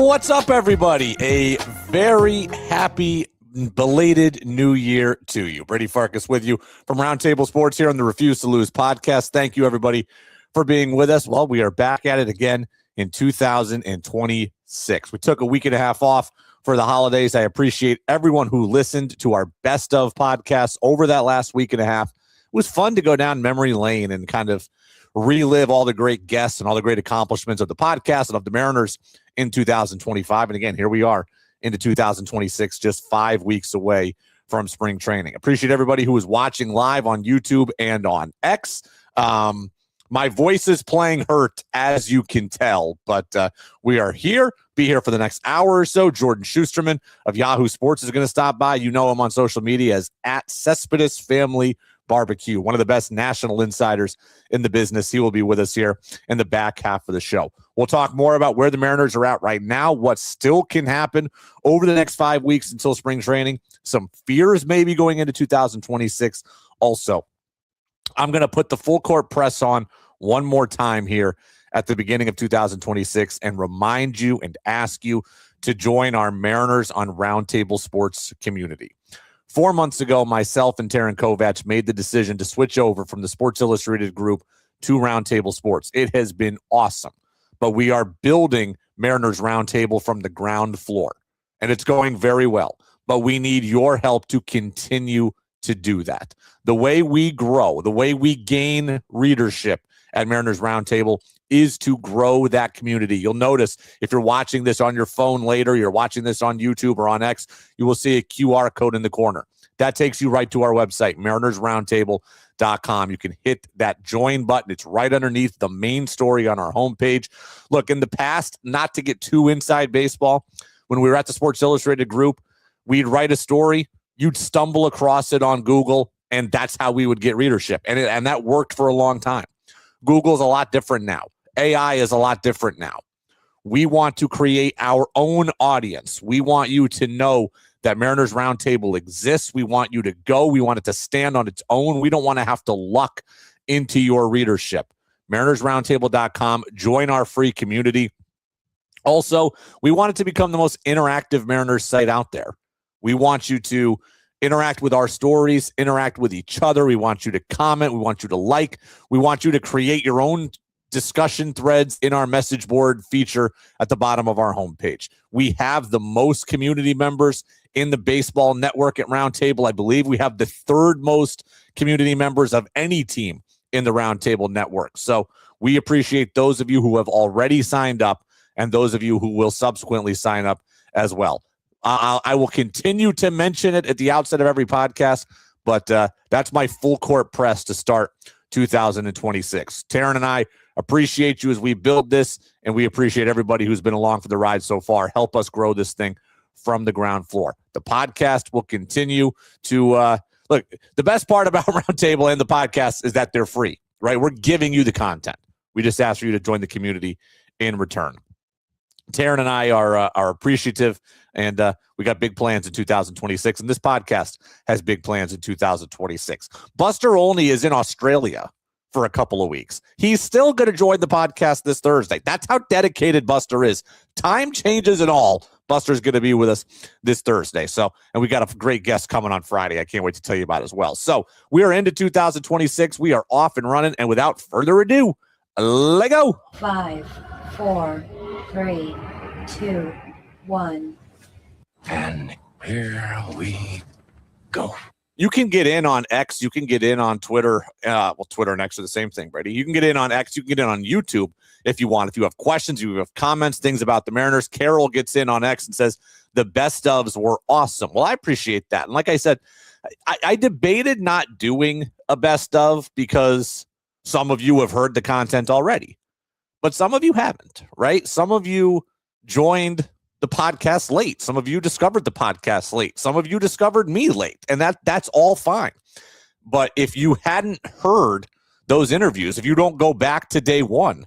What's up, everybody? A very happy belated new year to you. Brady Farkas with you from Roundtable Sports here on the Refuse to Lose podcast. Thank you, everybody, for being with us. Well, we are back at it again in 2026. We took a week and a half off for the holidays. I appreciate everyone who listened to our best of podcasts over that last week and a half. It was fun to go down memory lane and kind of relive all the great guests and all the great accomplishments of the podcast and of the Mariners in 2025. And again, here we are into 2026, just 5 weeks away from spring training. Appreciate everybody who is watching live on YouTube and on X. My voice is playing hurt, as you can tell, but we are here. Be here for the next hour or so. Jordan Shusterman of Yahoo Sports is going to stop by. You know him on social media as at Cespedes Family BBQ, one of the best national insiders in the business. He will be with us here in the back half of the show. We'll talk more about where the Mariners are at right now, what still can happen over the next 5 weeks until spring training, some fears maybe going into 2026. Also, I'm going to put the full court press on one more time here at the beginning of 2026 and remind you and ask you to join our Mariners on Roundtable Sports community. 4 months ago, myself and Taryn Kovacs made the decision to switch over from the Sports Illustrated group to Roundtable Sports. It has been awesome, but we are building Mariners Roundtable from the ground floor, and it's going very well, but we need your help to continue to do that. The way we grow, the way we gain readership at Mariners Roundtable is to grow that community. You'll notice if you're watching this on your phone later, you're watching this on YouTube or on X, you will see a QR code in the corner. That takes you right to our website, marinersroundtable.com. You can hit that join button. It's right underneath the main story on our homepage. Look, in the past, not to get too inside baseball, when we were at the Sports Illustrated group, we'd write a story, you'd stumble across it on Google, and that's how we would get readership. And that worked for a long time. Google's a lot different now. AI is a lot different now. We want to create our own audience. We want you to know that Mariners Roundtable exists. We want you to go. We want it to stand on its own. We don't want to have to luck into your readership. MarinersRoundtable.com. Join our free community. Also, we want it to become the most interactive Mariners site out there. We want you to interact with our stories, interact with each other. We want you to comment. We want you to like. We want you to create your own discussion threads in our message board feature at the bottom of our homepage. We have the most community members in the baseball network at Roundtable. I believe we have the third most community members of any team in the Roundtable network. So we appreciate those of you who have already signed up and those of you who will subsequently sign up as well. I will continue to mention it at the outset of every podcast, but that's my full court press to start 2026. Taryn and I appreciate you as we build this, and we appreciate everybody who's been along for the ride so far. Help us grow this thing from the ground floor. The podcast will continue to look. The best part about Roundtable and the podcast is that they're free, right? We're giving you the content. We just ask for you to join the community in return. Taryn and I are appreciative, and we got big plans in 2026, and this podcast has big plans in 2026. Buster Olney is in Australia for a couple of weeks. He's still going to join the podcast this Thursday. That's how dedicated Buster is. Time changes and all. Buster's going to be with us this Thursday. So, and we got a great guest coming on Friday. I can't wait to tell you about it as well. So we are into 2026. We are off and running, and without further ado, let go. 5, 4, 3, 2, 1. And here we go. You can get in on X. You can get in on Twitter. Twitter and X are the same thing, Brady. You can get in on X. You can get in on YouTube if you want. If you have questions, you have comments, things about the Mariners. Carol gets in on X and says, the best ofs were awesome. Well, I appreciate that. And like I said, I debated not doing a best of because some of you have heard the content already. But some of you haven't, right? Some of you joined the podcast late. Some of you discovered the podcast late. Some of you discovered me late. And that's all fine. But if you hadn't heard those interviews, if you don't go back to day one,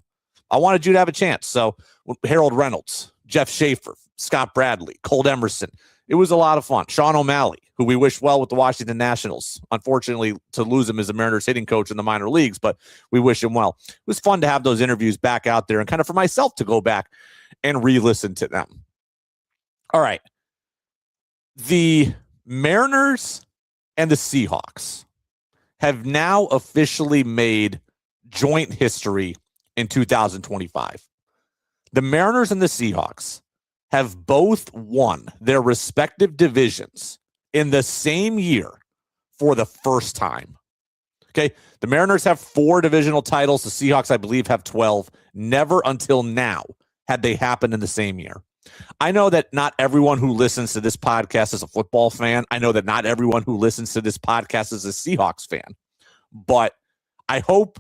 I wanted you to have a chance. So Harold Reynolds, Jeff Schaefer, Scott Bradley, Colt Emerson. It was a lot of fun. Sean O'Malley, who we wish well with the Washington Nationals. Unfortunately, to lose him as a Mariners hitting coach in the minor leagues, but we wish him well. It was fun to have those interviews back out there and kind of for myself to go back and re-listen to them. All right. The Mariners and the Seahawks have now officially made joint history in 2025. The Mariners and the Seahawks have both won their respective divisions in the same year for the first time. Okay, the Mariners have 4 divisional titles. The Seahawks, I believe, have 12. Never until now had they happened in the same year. I know that not everyone who listens to this podcast is a football fan. I know that not everyone who listens to this podcast is a Seahawks fan. But I hope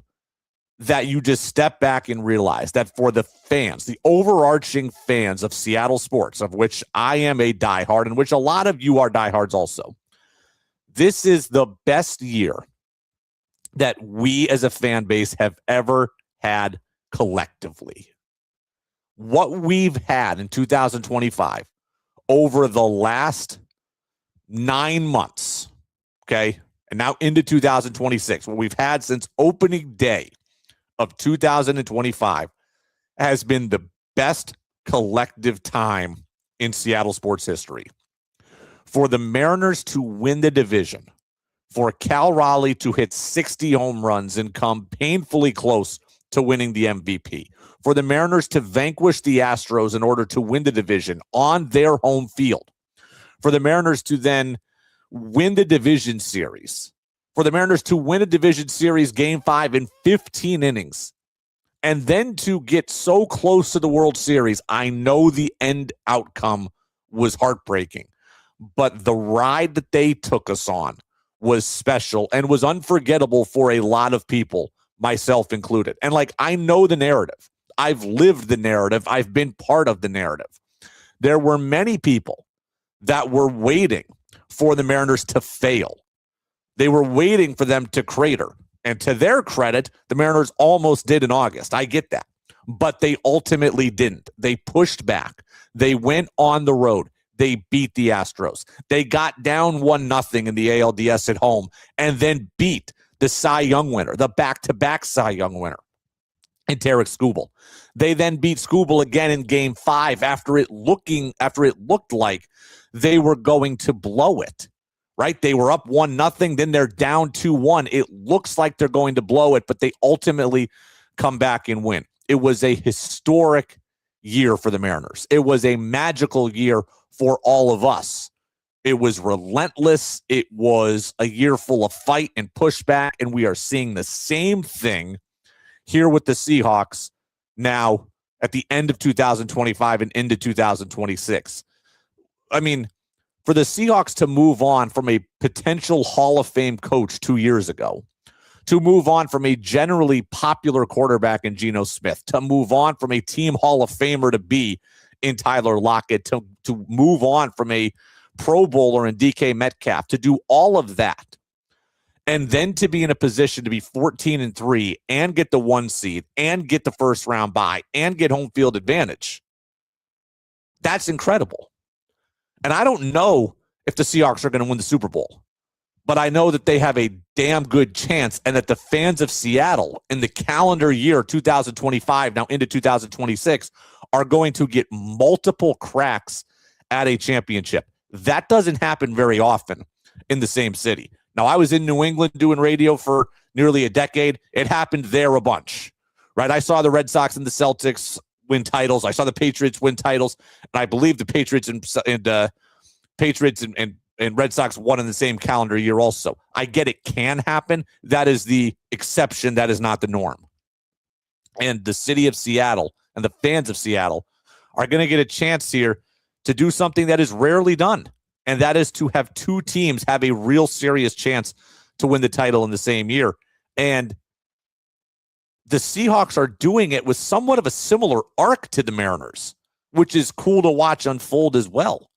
that you just step back and realize that for the fans, the overarching fans of Seattle sports, of which I am a diehard, and which a lot of you are diehards also, this is the best year that we as a fan base have ever had collectively. What we've had in 2025 over the last 9 months, okay, and now into 2026, what we've had since opening day of 2025 has been the best collective time in Seattle sports history. For the Mariners to win the division, for Cal Raleigh to hit 60 home runs and come painfully close to winning the MVP, for the Mariners to vanquish the Astros in order to win the division on their home field, for the Mariners to then win the division series, for the Mariners to win a division series game 5 in 15 innings, and then to get so close to the World Series. I know the end outcome was heartbreaking, but the ride that they took us on was special and was unforgettable for a lot of people, myself included. And I know the narrative. I've lived the narrative. I've been part of the narrative. There were many people that were waiting for the Mariners to fail. They were waiting for them to crater. And to their credit, the Mariners almost did in August. I get that. But they ultimately didn't. They pushed back. They went on the road. They beat the Astros. They got down 1-0 in the ALDS at home and then beat the Cy Young winner, the back-to-back Cy Young winner, and Tarek Skubal. They then beat Skubal again in game 5 after it looked like they were going to blow it. Right? They were up 1-0, then they're down 2-1. It looks like they're going to blow it, but they ultimately come back and win. It was a historic year for the Mariners. It was a magical year for all of us. It was relentless. It was a year full of fight and pushback, and we are seeing the same thing here with the Seahawks now at the end of 2025 and into 2026. I mean, for the Seahawks to move on from a potential Hall of Fame coach 2 years ago, to move on from a generally popular quarterback in Geno Smith, to move on from a team Hall of Famer to be in Tyler Lockett, to move on from a Pro Bowler in DK Metcalf, to do all of that, and then to be in a position to be 14-3 and get the 1 seed and get the first round bye and get home field advantage. That's incredible. And I don't know if the Seahawks are going to win the Super Bowl, but I know that they have a damn good chance, and that the fans of Seattle in the calendar year 2025, now into 2026, are going to get multiple cracks at a championship. That doesn't happen very often in the same city. Now, I was in New England doing radio for nearly a decade. It happened there a bunch, right? I saw the Red Sox and the Celtics win titles. I saw the Patriots win titles, and I believe the Patriots and Red Sox won in the same calendar year also. I get it can happen. That is the exception. That is not the norm. And the city of Seattle and the fans of Seattle are going to get a chance here to do something that is rarely done, and that is to have 2 teams have a real serious chance to win the title in the same year. And the Seahawks are doing it with somewhat of a similar arc to the Mariners, which is cool to watch unfold as well.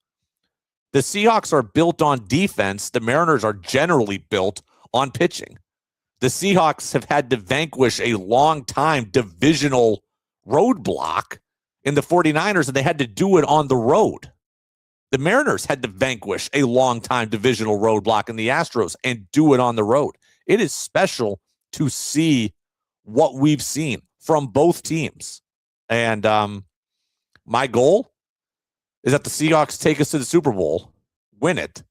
The Seahawks are built on defense. The Mariners are generally built on pitching. The Seahawks have had to vanquish a long-time divisional roadblock in the 49ers, and they had to do it on the road. The Mariners had to vanquish a long-time divisional roadblock in the Astros and do it on the road. It is special to see what we've seen from both teams. And my goal is that the Seahawks take us to the Super Bowl, win it,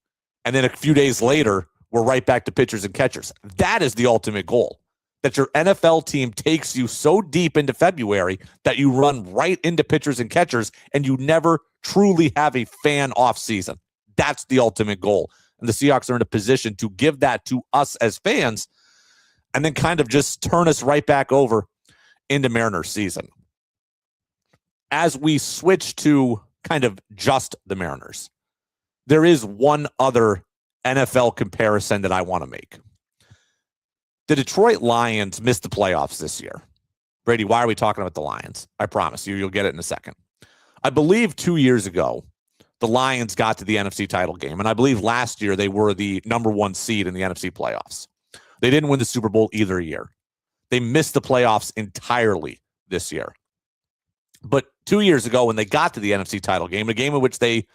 and then a few days later, we're right back to pitchers and catchers. That is the ultimate goal, that your NFL team takes you so deep into February that you run right into pitchers and catchers and you never truly have a fan offseason. That's the ultimate goal. And the Seahawks are in a position to give that to us as fans and then kind of just turn us right back over into Mariners season. As we switch to kind of just the Mariners, there is one other NFL comparison that I want to make. The Detroit Lions missed the playoffs this year. Brady, why are we talking about the Lions? I promise you, you'll get it in a second. I believe 2 years ago, the Lions got to the NFC title game, and I believe last year they were the number 1 seed in the NFC playoffs. They didn't win the Super Bowl either year. They missed the playoffs entirely this year. But 2 years ago, when they got to the NFC title game, a game in which they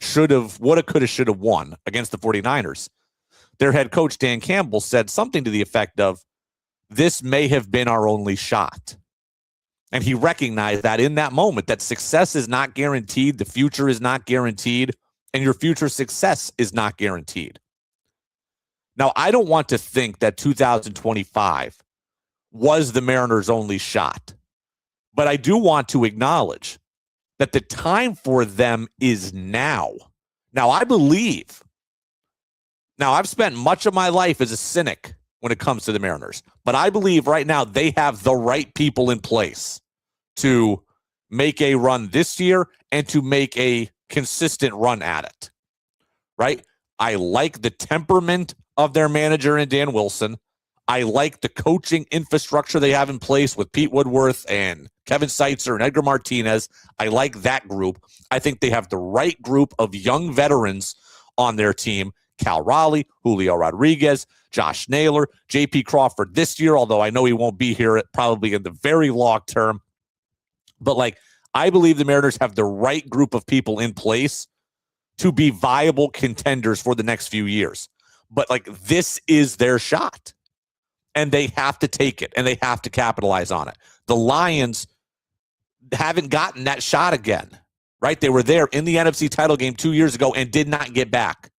should have, woulda, coulda, shoulda won against the 49ers, their head coach, Dan Campbell, said something to the effect of, this may have been our only shot. And he recognized that in that moment, that success is not guaranteed, the future is not guaranteed, and your future success is not guaranteed. Now, I don't want to think that 2025 was the Mariners' only shot, but I do want to acknowledge that the time for them is now. Now, I believe, I've spent much of my life as a cynic when it comes to the Mariners, but I believe right now they have the right people in place to make a run this year and to make a consistent run at it, right? I like the temperament of their manager in Dan Wilson. I like the coaching infrastructure they have in place with Pete Woodworth and Kevin Seitzer and Edgar Martinez. I like that group. I think they have the right group of young veterans on their team. Cal Raleigh, Julio Rodriguez, Josh Naylor, J.P. Crawford this year, although I know he won't be here probably in the very long term. But, I believe the Mariners have the right group of people in place to be viable contenders for the next few years. But, this is their shot. And they have to take it, and they have to capitalize on it. The Lions haven't gotten that shot again, right? They were there in the NFC title game 2 years ago and did not get back.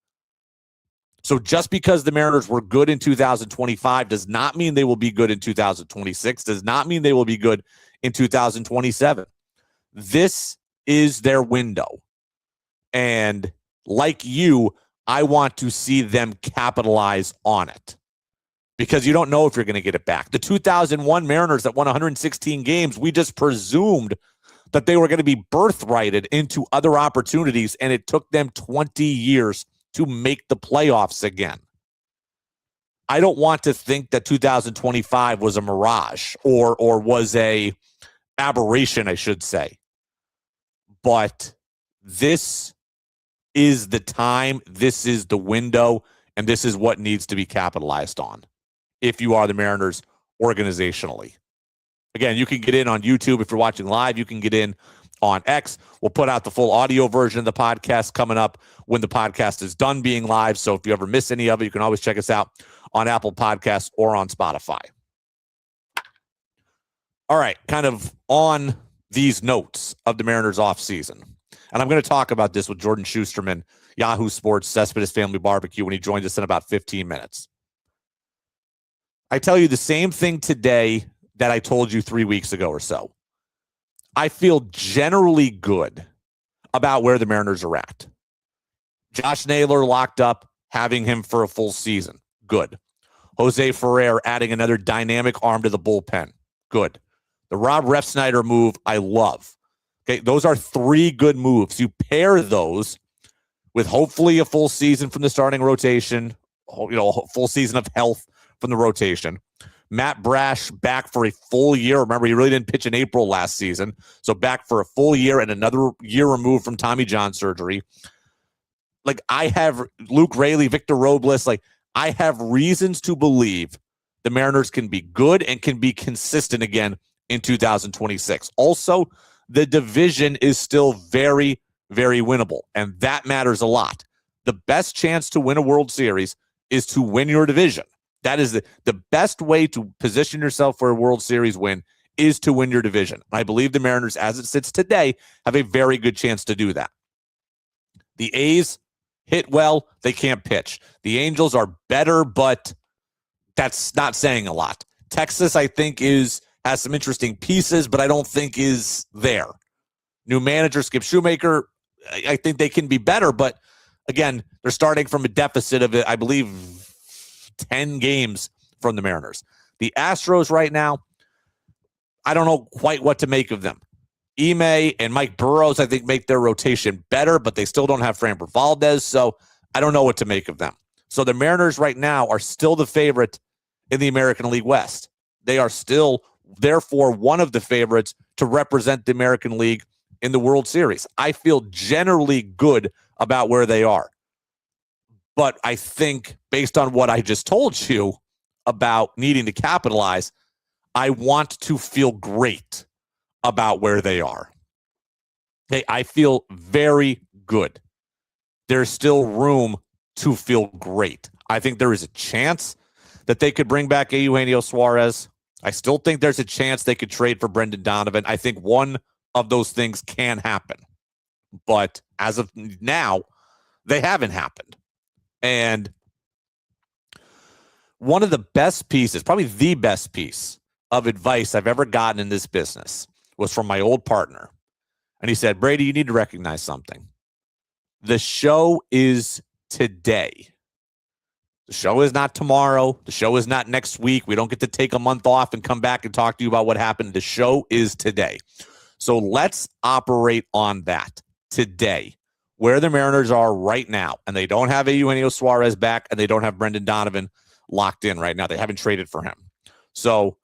So just because the Mariners were good in 2025 does not mean they will be good in 2026, does not mean they will be good in 2027. This is their window. And like you, I want to see them capitalize on it because you don't know if you're going to get it back. The 2001 Mariners that won 116 games, we just presumed that they were going to be birthrighted into other opportunities, and it took them 20 years to make the playoffs again. I don't want to think that 2025 was a mirage or was a aberration, I should say. But this is the time, this is the window, and this is what needs to be capitalized on if you are the Mariners organizationally. Again, you can get in on YouTube if you're watching live. You can get in on X. We'll put out the full audio version of the podcast coming up when the podcast is done being live. So if you ever miss any of it, you can always check us out on Apple Podcasts or on Spotify. All right, kind of on these notes of the Mariners offseason. And I'm going to talk about this with Jordan Shusterman, Yahoo Sports, Cespedes Family BBQ, when he joins us in about 15 minutes. I tell you the same thing today that I told you 3 weeks ago or so. I feel generally good about where the Mariners are at. Josh Naylor locked up, having him for a full season. Good. Jose Ferrer adding another dynamic arm to the bullpen. Good. The Rob Refsnyder move, I love. Okay, those are 3 good moves. You pair those with hopefully a full season from the starting rotation, a full season of health from the rotation. Matt Brash back for a full year. Remember, he really didn't pitch in April last season. So back for a full year and another year removed from Tommy John surgery. I have Luke Raley, Victor Robles. I have reasons to believe the Mariners can be good and can be consistent again in 2026. Also, the division is still very, very winnable, and that matters a lot. The best chance to win a World Series is to win your division. That is the best way to position yourself for a World Series win is to win your division. I believe the Mariners, as it sits today, have a very good chance to do that. The A's hit well. They can't pitch. The Angels are better, but that's not saying a lot. Texas, I think, has some interesting pieces, but I don't think is there. New manager, Skip Shoemaker, I think they can be better, but again, they're starting from a deficit of, I believe, 10 games from the Mariners. The Astros right now, I don't know quite what to make of them. Ime and Mike Burrows, I think, make their rotation better, but they still don't have Framber Valdez, so I don't know what to make of them. So the Mariners right now are still the favorite in the American League West. They are still, therefore, one of the favorites to represent the American League in the World Series. I feel generally good about where they are. But I think, based on what I just told you about needing to capitalize, I want to feel great about where they are. Okay, I feel very good. There's still room to feel great. I think there is a chance that they could bring back Eugenio Suarez. I still think there's a chance they could trade for Brendan Donovan. I think one of those things can happen. But as of now, they haven't happened. And one of the best pieces, probably the best piece of advice I've ever gotten in this business was from my old partner. And he said, Brady, you need to recognize something. The show is today. The show is not tomorrow. The show is not next week. We don't get to take a month off and come back and talk to you about what happened. The show is today. So let's operate on that today, where the Mariners are right now. And they don't have Eugenio Suarez back, and they don't have Brendan Donovan locked in right now. They haven't traded for him. So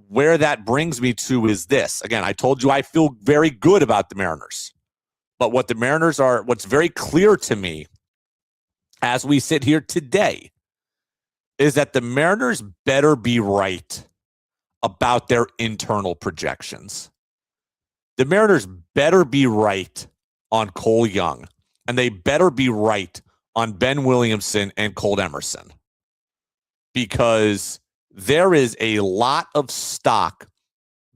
where that brings me to is this. Again, I told you I feel very good about the Mariners. But what the Mariners are, what's very clear to me as we sit here today is that the Mariners better be right about their internal projections. The Mariners better be right on Cole Young, and they better be right on Ben Williamson and Cole Emerson, because there is a lot of stock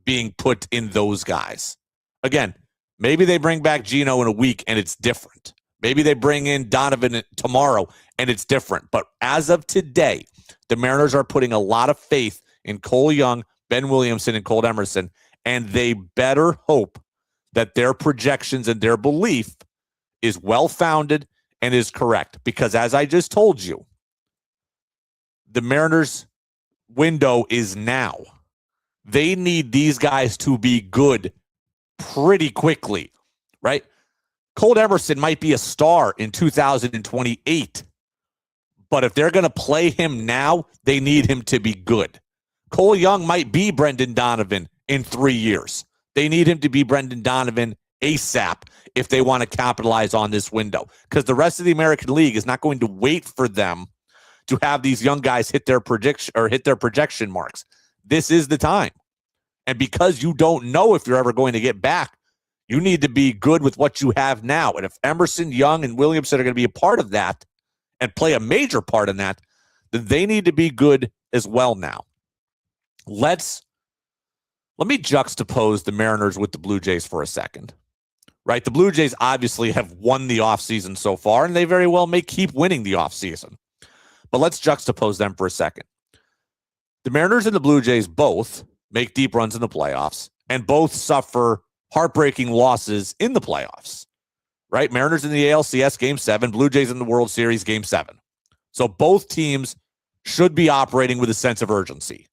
being put in those guys. Again, maybe they bring back Gino in a week and it's different. Maybe they bring in Donovan tomorrow and it's different. But as of today, the Mariners are putting a lot of faith in Cole Young, Ben Williamson, and Cole Emerson, and they better hope that their projections and their belief is well-founded and is correct. Because as I just told you, the Mariners' window is now. They need these guys to be good pretty quickly, right? Cole Emerson might be a star in 2028, but if they're going to play him now, they need him to be good. Cole Young might be Brendan Donovan in 3 years. They need him to be Brendan Donovan ASAP if they want to capitalize on this window, because the rest of the American League is not going to wait for them to have these young guys hit their projection marks. This is the time. And because you don't know if you're ever going to get back, you need to be good with what you have now. And if Emerson, Young, and Williamson are going to be a part of that and play a major part in that, then they need to be good as well now. Let me juxtapose the Mariners with the Blue Jays for a second. Right? The Blue Jays obviously have won the offseason so far, and they very well may keep winning the offseason. But let's juxtapose them for a second. The Mariners and the Blue Jays both make deep runs in the playoffs and both suffer heartbreaking losses in the playoffs, right? Mariners in the ALCS Game 7, Blue Jays in the World Series Game 7. So both teams should be operating with a sense of urgency.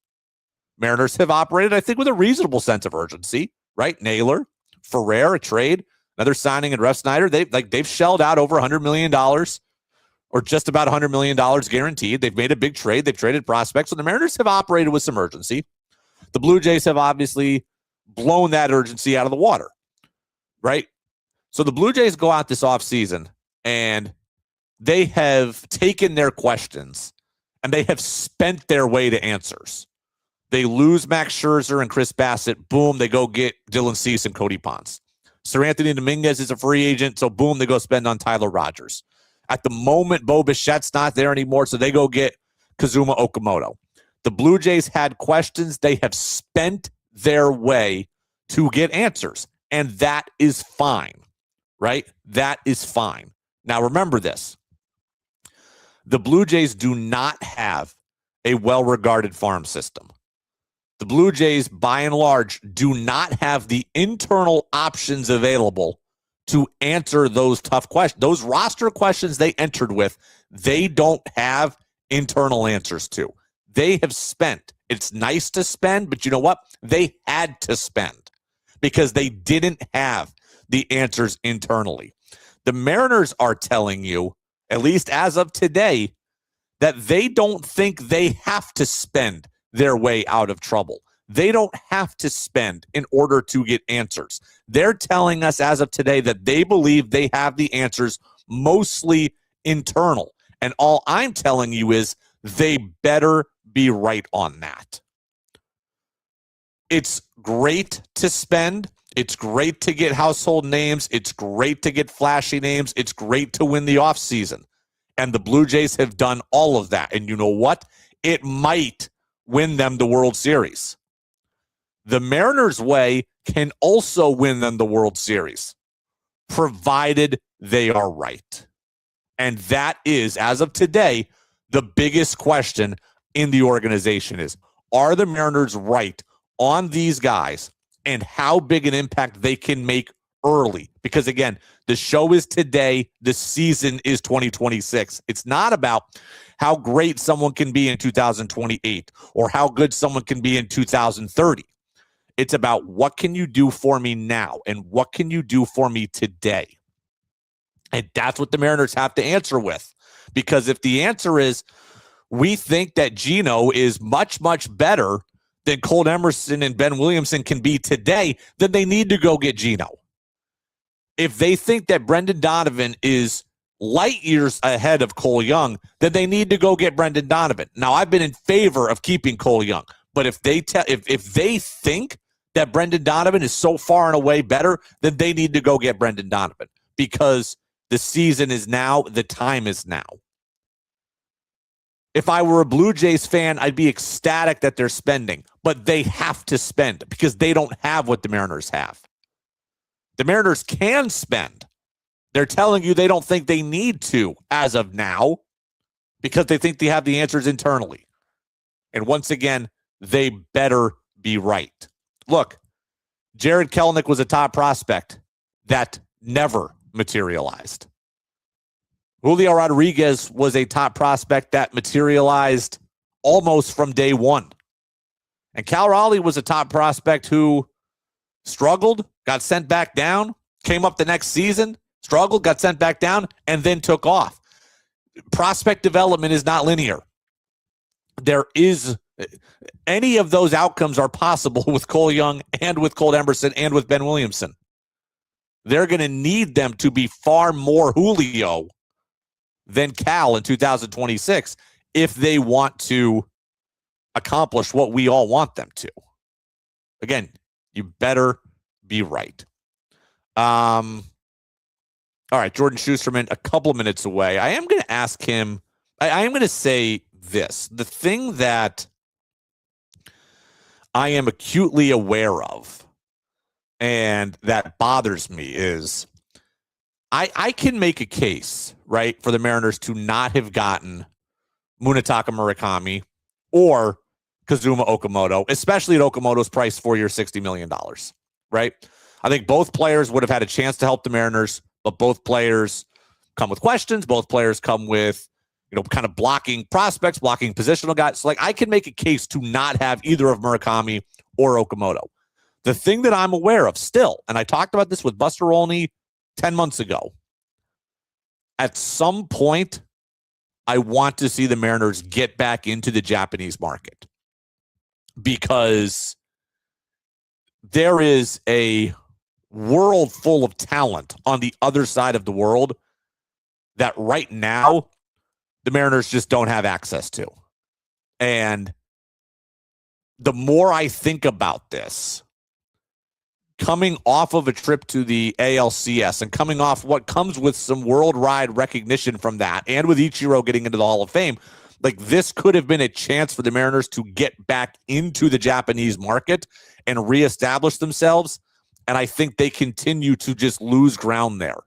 Mariners have operated, I think, with a reasonable sense of urgency, right? Naylor, Ferrer, a trade, another signing in Ref Snyder. They've shelled out over $100 million or just about $100 million guaranteed. They've made a big trade. They've traded prospects. So the Mariners have operated with some urgency. The Blue Jays have obviously blown that urgency out of the water, right? So the Blue Jays go out this offseason and they have taken their questions and they have spent their way to answers. They lose Max Scherzer and Chris Bassett. Boom, they go get Dylan Cease and Cody Ponce. Sir Anthony Dominguez is a free agent, so boom, they go spend on Tyler Rogers. At the moment, Bo Bichette's not there anymore, so they go get Kazuma Okamoto. The Blue Jays had questions. They have spent their way to get answers, and that is fine, right? That is fine. Now, remember this. The Blue Jays do not have a well-regarded farm system. The Blue Jays, by and large, do not have the internal options available to answer those tough questions. Those roster questions they entered with, they don't have internal answers to. They have spent. It's nice to spend, but you know what? They had to spend because they didn't have the answers internally. The Mariners are telling you, at least as of today, that they don't think they have to spend their way out of trouble. They don't have to spend in order to get answers. They're telling us as of today that they believe they have the answers mostly internal. And all I'm telling you is they better be right on that. It's great to spend. It's great to get household names. It's great to get flashy names. It's great to win the offseason. And the Blue Jays have done all of that. And you know what? It might win them the World Series. The Mariners' way can also win them the World Series, provided they are right. And that is, as of today, the biggest question in the organization is, are the Mariners right on these guys and how big an impact they can make early? Because, again, the show is today. The season is 2026. It's not about how great someone can be in 2028 or how good someone can be in 2030. It's about what can you do for me now and what can you do for me today? And that's what the Mariners have to answer with. Because if the answer is we think that Gino is much, much better than Cole Emerson and Ben Williamson can be today, then they need to go get Gino. If they think that Brendan Donovan is light years ahead of Cole Young, then they need to go get Brendan Donovan. Now, I've been in favor of keeping Cole Young, but if they think that Brendan Donovan is so far and away better, then they need to go get Brendan Donovan because the season is now, the time is now. If I were a Blue Jays fan, I'd be ecstatic that they're spending, but they have to spend because they don't have what the Mariners have. The Mariners can spend. They're telling you they don't think they need to as of now because they think they have the answers internally. And once again, they better be right. Look, Jared Kelenic was a top prospect that never materialized. Julio Rodriguez was a top prospect that materialized almost from day one. And Cal Raleigh was a top prospect who struggled, got sent back down, came up the next season, struggled, got sent back down, and then took off. Prospect development is not linear. Any of those outcomes are possible with Cole Young and with Cole Emerson and with Ben Williamson. They're going to need them to be far more Julio than Cal in 2026 if they want to accomplish what we all want them to. Again, you better be right. All right, Jordan Shusterman, a couple of minutes away. I am going to ask him, I am going to say this. The thing that I am acutely aware of and that bothers me is I can make a case, right, for the Mariners to not have gotten Munetaka Murakami or Kazuma Okamoto, especially at Okamoto's price 4 years, $60 million, right? I think both players would have had a chance to help the Mariners, but both players come with questions. Both players come with, kind of blocking prospects, blocking positional guys. So, I can make a case to not have either of Murakami or Okamoto. The thing that I'm aware of still, and I talked about this with Buster Olney 10 months ago, at some point, I want to see the Mariners get back into the Japanese market because there is a world full of talent on the other side of the world that right now the Mariners just don't have access to. And the more I think about this, coming off of a trip to the ALCS and coming off what comes with some worldwide recognition from that, and with Ichiro getting into the Hall of Fame, this could have been a chance for the Mariners to get back into the Japanese market and reestablish themselves. And I think they continue to just lose ground there.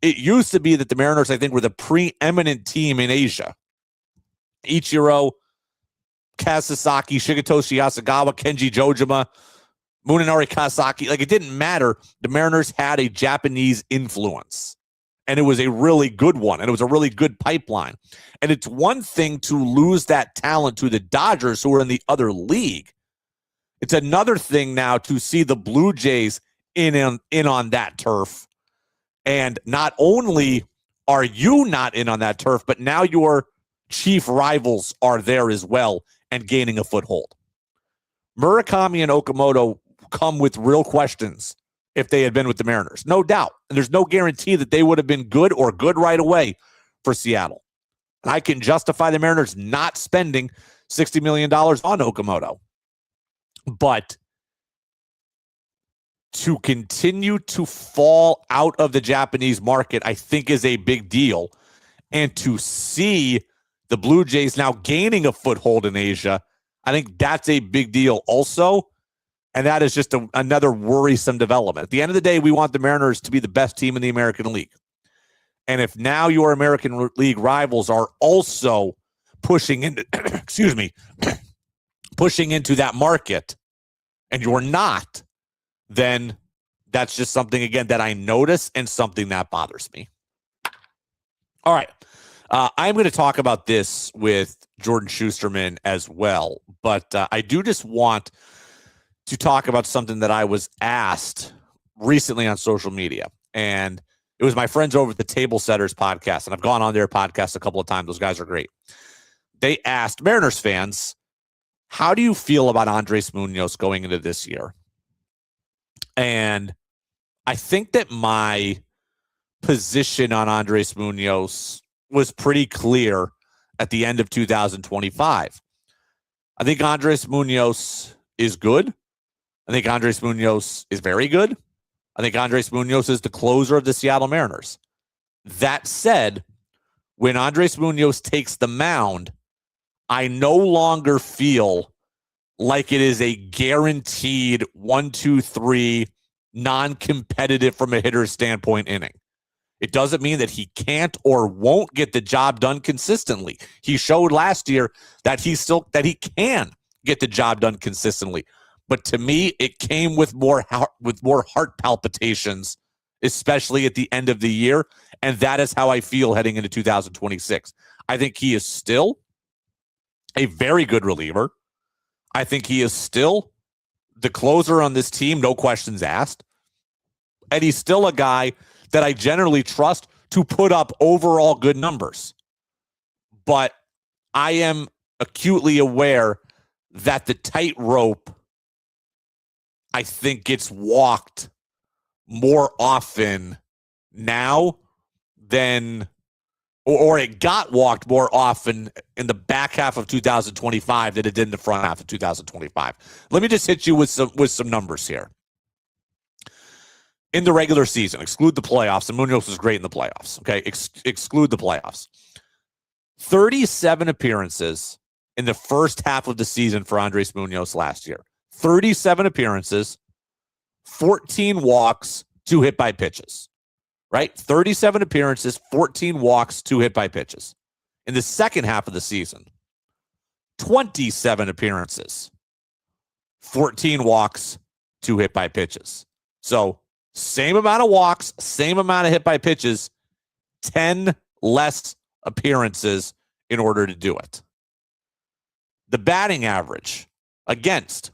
It used to be that the Mariners, I think, were the preeminent team in Asia. Ichiro, Kaz Sasaki, Shigetoshi Asagawa, Kenji Jojima, Munenori Kawasaki. Like, it didn't matter. The Mariners had a Japanese influence, and it was a really good one, and it was a really good pipeline. And it's one thing to lose that talent to the Dodgers, who are in the other league. It's another thing now to see the Blue Jays in on that turf. And not only are you not in on that turf, but now your chief rivals are there as well and gaining a foothold. Murakami and Okamoto come with real questions if they had been with the Mariners. No doubt. And there's no guarantee that they would have been good or good right away for Seattle. And I can justify the Mariners not spending $60 million on Okamoto. But to continue to fall out of the Japanese market, I think, is a big deal. And to see the Blue Jays now gaining a foothold in Asia, I think that's a big deal also. And that is just another worrisome development. At the end of the day, we want the Mariners to be the best team in the American League. And if now your American League rivals are also pushing into, pushing into that market, and you're not, then that's just something, again, that I notice and something that bothers me. All right. I'm going to talk about this with Jordan Shusterman as well, but I do just want to talk about something that I was asked recently on social media. And it was my friends over at the Table Setters podcast, and I've gone on their podcast a couple of times. Those guys are great. They asked Mariners fans, how do you feel about Andres Munoz going into this year? And I think that my position on Andres Munoz was pretty clear at the end of 2025. I think Andres Munoz is good. I think Andres Munoz is very good. I think Andres Munoz is the closer of the Seattle Mariners. That said, when Andres Munoz takes the mound, I no longer feel like it is a guaranteed 1, 2, 3 non-competitive from a hitter's standpoint inning. It doesn't mean that he can't or won't get the job done consistently. He showed last year that he can get the job done consistently. But to me, it came with more heart palpitations, especially at the end of the year. And that is how I feel heading into 2026. I think he is still a very good reliever. I think he is still the closer on this team, no questions asked. And he's still a guy that I generally trust to put up overall good numbers. But I am acutely aware that the tightrope, I think, gets walked more often now than, or it got walked more often in the back half of 2025 than it did in the front half of 2025. Let me just hit you with some numbers here. In the regular season, exclude the playoffs, and Munoz was great in the playoffs, okay? Exclude the playoffs. 37 appearances in the first half of the season for Andres Munoz last year. 37 appearances, 14 walks, 2 hit by pitches, right? 37 appearances, 14 walks, 2 hit by pitches. In the second half of the season, 27 appearances, 14 walks, 2 hit by pitches. So same amount of walks, same amount of hit by pitches, 10 less appearances in order to do it. The batting average against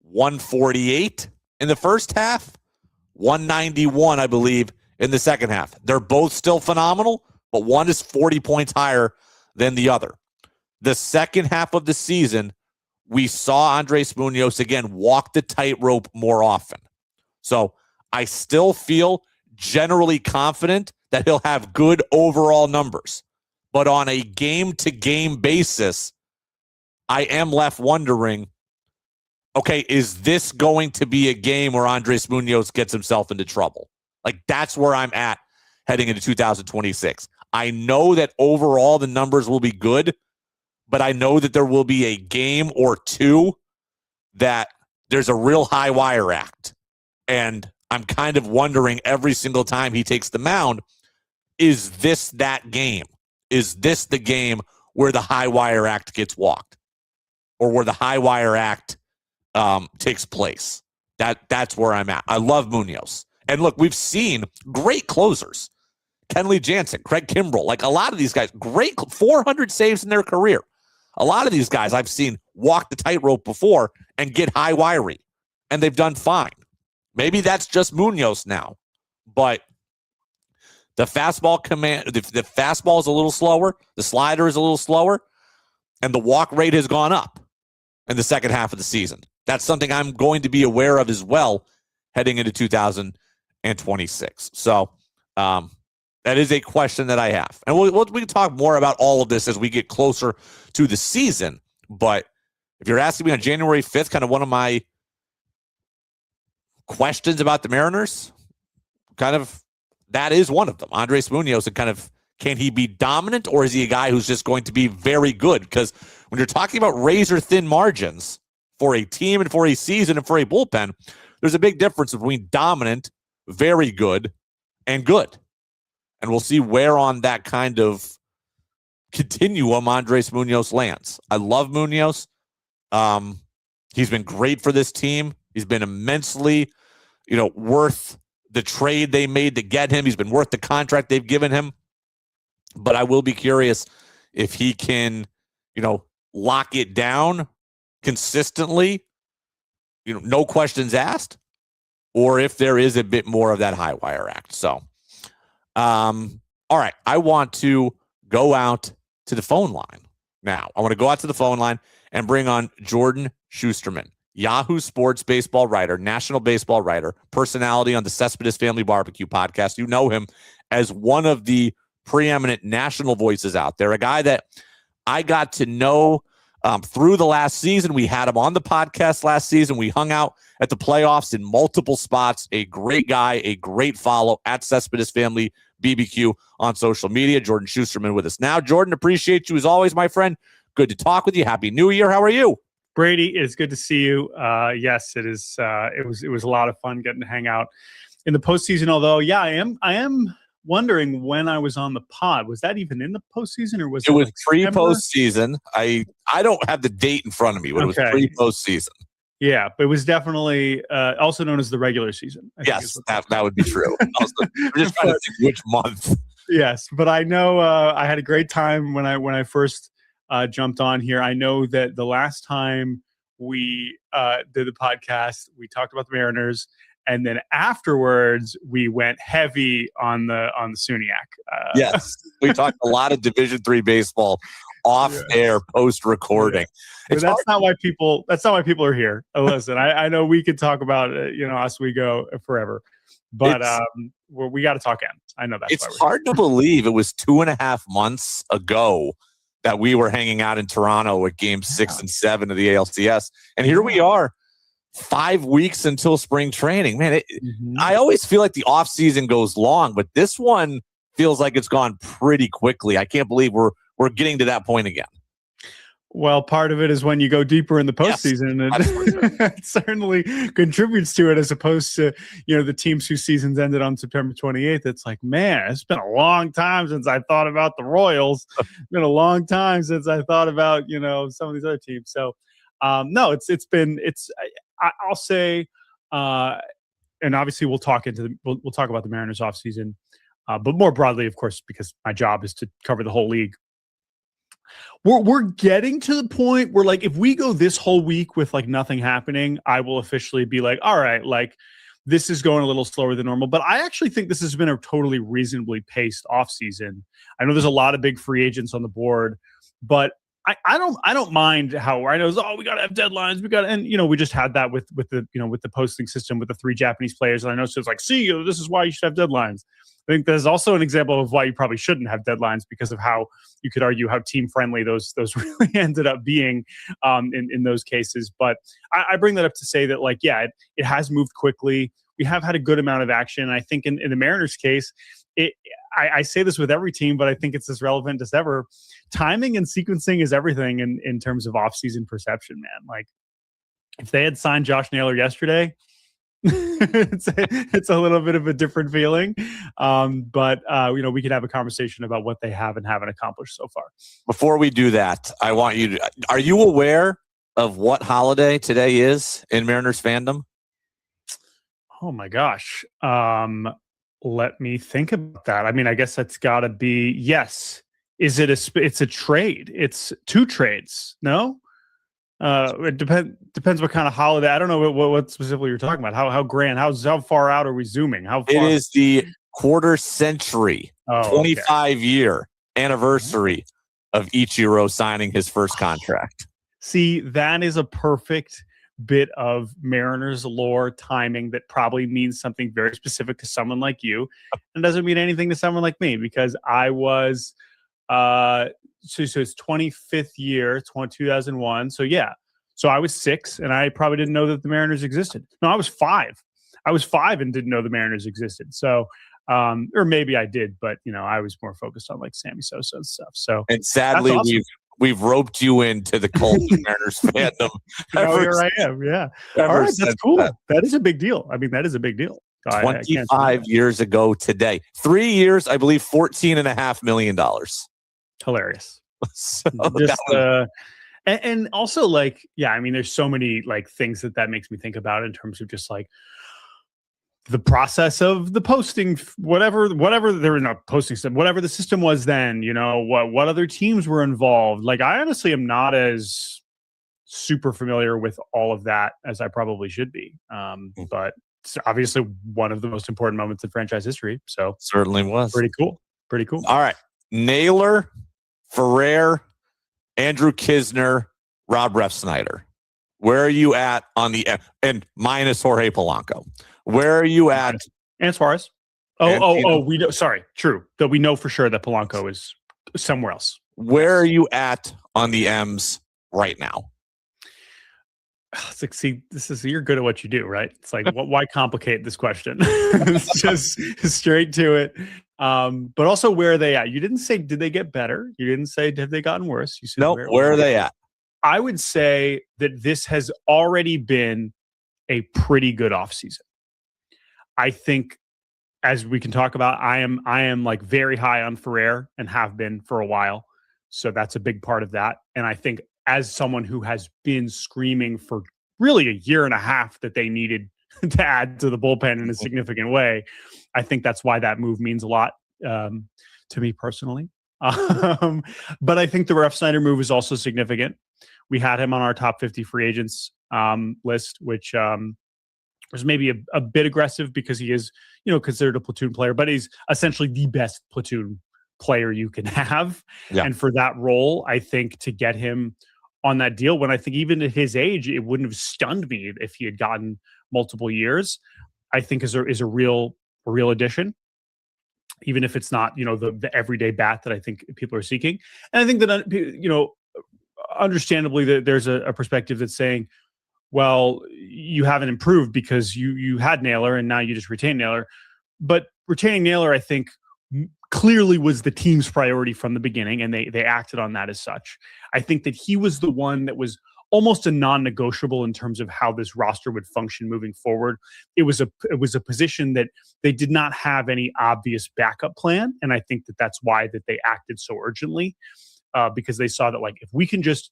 148 in the first half, 191, I believe, in the second half. They're both still phenomenal, but one is 40 points higher than the other. The second half of the season, we saw Andres Munoz again walk the tightrope more often. So I still feel generally confident that he'll have good overall numbers. But on a game-to-game basis, I am left wondering, okay, is this going to be a game where Andres Munoz gets himself into trouble? Like, that's where I'm at heading into 2026. I know that overall the numbers will be good, but I know that there will be a game or two that there's a real high wire act. And I'm kind of wondering every single time he takes the mound, is this that game? Is this the game where the high wire act gets walked, or where the high wire act takes place? That's where I'm at. I love Munoz. And look, we've seen great closers. Kenley Jansen, Craig Kimbrell, like a lot of these guys, great 400 saves in their career. A lot of these guys I've seen walk the tightrope before and get high wiry, and they've done fine. Maybe that's just Munoz now, but the fastball the fastball is a little slower, the slider is a little slower, and the walk rate has gone up in the second half of the season. That's something I'm going to be aware of as well heading into 2026. So that is a question that I have. And we can talk more about all of this as we get closer to the season. But if you're asking me on January 5th, kind of one of my questions about the Mariners, kind of that is one of them. Andres Munoz, and kind of, can he be dominant, or is he a guy who's just going to be very good? Because when you're talking about razor thin margins for a team and for a season and for a bullpen, there's a big difference between dominant, very good, and good. And we'll see where on that kind of continuum Andres Munoz lands. I love Munoz. He's been great for this team. He's been immensely, worth the trade they made to get him. He's been worth the contract they've given him. But I will be curious if he can, lock it down consistently, no questions asked, or if there is a bit more of that high wire act. So, all right, I want to go out to the phone line now. I want to go out to the phone line and bring on Jordan Shusterman, Yahoo Sports baseball writer, national baseball writer, personality on the Cespedes Family BBQ podcast. You know him as one of the preeminent national voices out there, a guy that I got to know through the last season. We had him on the podcast last season. We hung out at the playoffs in multiple spots. A great guy, a great follow at Cespedes Family BBQ on social media. Jordan Shusterman with us now. Jordan, appreciate you as always, my friend. Good to talk with you. Happy New Year. How are you? Brady, it's good to see you. Yes, it is. It was a lot of fun getting to hang out in the postseason. Although, yeah, I am wondering when I was on the pod. Was that even in the postseason, or was it? It was pre-postseason. I don't have the date in front of me, but it was pre-postseason. Yeah, but it was definitely also known as the regular season. Yes, that would be true. Also, we're just trying to think which month. Yes, but I know I had a great time when I first jumped on here. I know that the last time we did the podcast, we talked about the Mariners, and then afterwards we went heavy on the Suniac. Yes, we talked a lot of Division III baseball off air post recording. Yeah. That's not why people are here. Listen, I know we could talk about us we go forever, but we got to talk ends. I know that's. It's hard to believe it was 2.5 months ago that we were hanging out in Toronto at games 6 and 7 of the ALCS, and here we are. 5 weeks until spring training. Man, I always feel like the offseason goes long, but this one feels like it's gone pretty quickly. I can't believe we're getting to that point again. Well, part of it is when you go deeper in the postseason, and it certainly contributes to it, as opposed to the teams whose seasons ended on September 28th. It's like, man, it's been a long time since I thought about the Royals. It's been a long time since I thought about some of these other teams. So, no, I'll say, and obviously we'll talk about the Mariners offseason, but more broadly, of course, because my job is to cover the whole league. We're getting to the point where, like, if we go this whole week with like nothing happening, I will officially be like, all right, like this is going a little slower than normal. But I actually think this has been a totally reasonably paced offseason. I know there's a lot of big free agents on the board, but I don't mind how I know we got to have deadlines. We just had that with the posting system with the 3 Japanese players. And I know so it's like, this is why you should have deadlines. I think there's also an example of why you probably shouldn't have deadlines, because of how you could argue how team friendly those really ended up being in those cases. But I bring that up to say that, like, yeah, it has moved quickly. We have had a good amount of action. I think in the Mariners case, I say this with every team, but I think it's as relevant as ever. Timing and sequencing is everything in terms of offseason perception, man. Like, if they had signed Josh Naylor yesterday, It's a little bit of a different feeling. But we could have a conversation about what they have and haven't accomplished so far. Before we do that, I want you to, are you aware of what holiday today is in Mariners fandom? Oh my gosh. Let me think about that. I mean, I guess that's got to be, yes. Is it it's a trade? It's 2 trades. No? It depends what kind of holiday. I don't know what specifically you're talking about. How grand, how far out are we zooming? How far? It is the quarter century, 25-year anniversary of Ichiro signing his first contract. See, that is a perfect bit of Mariners lore timing that probably means something very specific to someone like you, and doesn't mean anything to someone like me, because I was so it's 25th year, 2001. So yeah, so I was 6, and I probably didn't know that the Mariners existed. No, I was 5. I was 5 and didn't know the Mariners existed. So, or maybe I did, but I was more focused on like Sammy Sosa and stuff. So, and sadly, awesome. we've roped you into the cult of Mariners fandom. Here I am. Yeah. All right, that's cool. That is a big deal. I mean, that is a big deal. 25 years ago today. 3 years, I believe, $14.5 million. Hilarious. So just and also, like, yeah, I mean, there's so many like things that makes me think about in terms of just like the process of the posting, whatever they're not posting stuff, whatever the system was then, what other teams were involved. Like, I honestly am not as super familiar with all of that as I probably should be. But it's obviously one of the most important moments in franchise history. So certainly was pretty cool. All right. Naylor, Ferrer, Andrew Kisner, Rob Refsnyder. Where are you at on the and minus Jorge Polanco? Where are you at? And Suarez. We know. Sorry, true. That we know for sure that Polanco is somewhere else. Where are you at on the M's right now? It's like, see, you're good at what you do, right? It's like, why complicate this question? It's just straight to it. But also, where are they at? You didn't say, did they get better? You didn't say, have they gotten worse? You said, no. Where are they at? I would say that this has already been a pretty good offseason. I think, as we can talk about, I am like very high on Ferrer and have been for a while. So that's a big part of that. And I think, as someone who has been screaming for really a year and a half that they needed to add to the bullpen in a significant way, I think that's why that move means a lot to me personally. But I think the Refsnyder move is also significant. We had him on our top 50 free agents list, which was maybe a bit aggressive because he is, considered a platoon player, but he's essentially the best platoon player you can have. Yeah. And for that role, I think to get him on that deal, when I think even at his age, it wouldn't have stunned me if he had gotten multiple years, I think is a real addition, even if it's not, the everyday bat that I think people are seeking. And I think that, understandably, that there's a perspective that's saying, well, you haven't improved because you had Naylor and now you just retain Naylor. But retaining Naylor, I think, clearly was the team's priority from the beginning, and they acted on that as such. I think that he was the one that was almost a non-negotiable in terms of how this roster would function moving forward. It was a position that they did not have any obvious backup plan, and I think that that's why that they acted so urgently, because they saw that, like, if we can just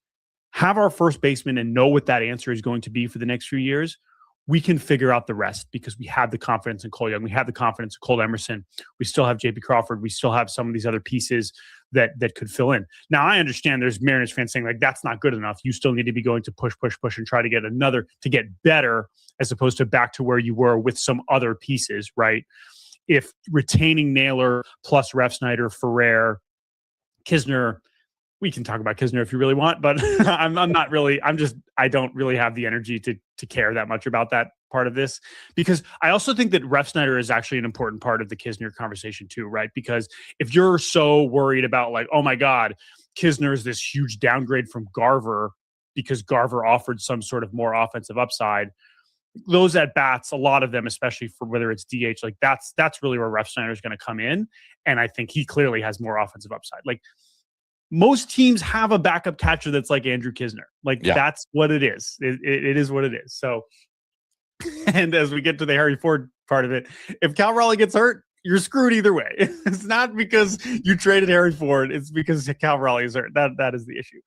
have our first baseman and know what that answer is going to be for the next few years, we can figure out the rest, because we have the confidence in Cole Young. We have the confidence in Cole Emerson. We still have JP Crawford. We still have some of these other pieces that could fill in. Now, I understand there's Mariners fans saying, like, that's not good enough. You still need to be going to push and try to get better, as opposed to back to where you were with some other pieces, right? If retaining Naylor plus Refsnyder, Ferrer, Kisner, we can talk about Kisner if you really want, but I'm not really. I don't really have the energy to care that much about that part of this, because I also think that Refsnyder is actually an important part of the Kisner conversation too, right? Because if you're so worried about, like, oh my God, Kisner is this huge downgrade from Garver because Garver offered some sort of more offensive upside, those at bats, a lot of them, especially for whether it's DH, like that's really where Refsnyder is going to come in, and I think he clearly has more offensive upside. Like, most teams have a backup catcher that's like Andrew Kisner. Like, That's what it is. It is what it is. So And as we get to the Harry Ford part of it, if Cal Raleigh gets hurt, you're screwed either way. It's not because you traded Harry Ford. It's because Cal Raleigh is hurt. That is the issue.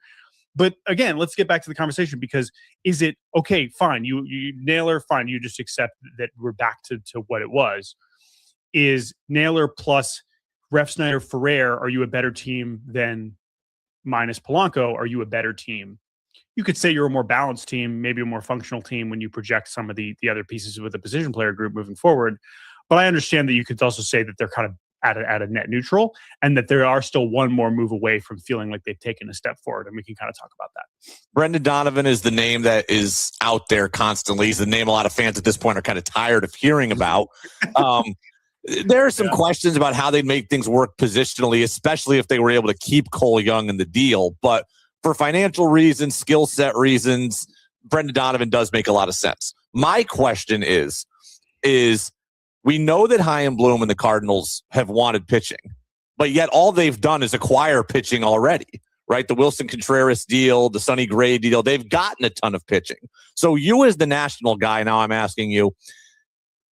But again, let's get back to the conversation, because is it okay? Fine, you Naylor, fine, you just accept that we're back to what it was. Is Naylor plus Ref Snyder Ferrer, are you a better team than minus Polanco? Are you a better team? You could say you're a more balanced team, maybe a more functional team when you project some of the other pieces with the position player group moving forward. But I understand that you could also say that they're kind of at a net neutral, and that there are still one more move away from feeling like they've taken a step forward. And we can kind of talk about that. Brendan Donovan is the name that is out there constantly. He's the name a lot of fans at this point are kind of tired of hearing about. There are some questions about how they'd make things work positionally, especially if they were able to keep Cole Young in the deal. But for financial reasons, skill set reasons, Brendan Donovan does make a lot of sense. My question is we know that Chaim Bloom and the Cardinals have wanted pitching, but yet all they've done is acquire pitching already, right? The Wilson Contreras deal, the Sonny Gray deal, they've gotten a ton of pitching. So you as the national guy, now I'm asking you,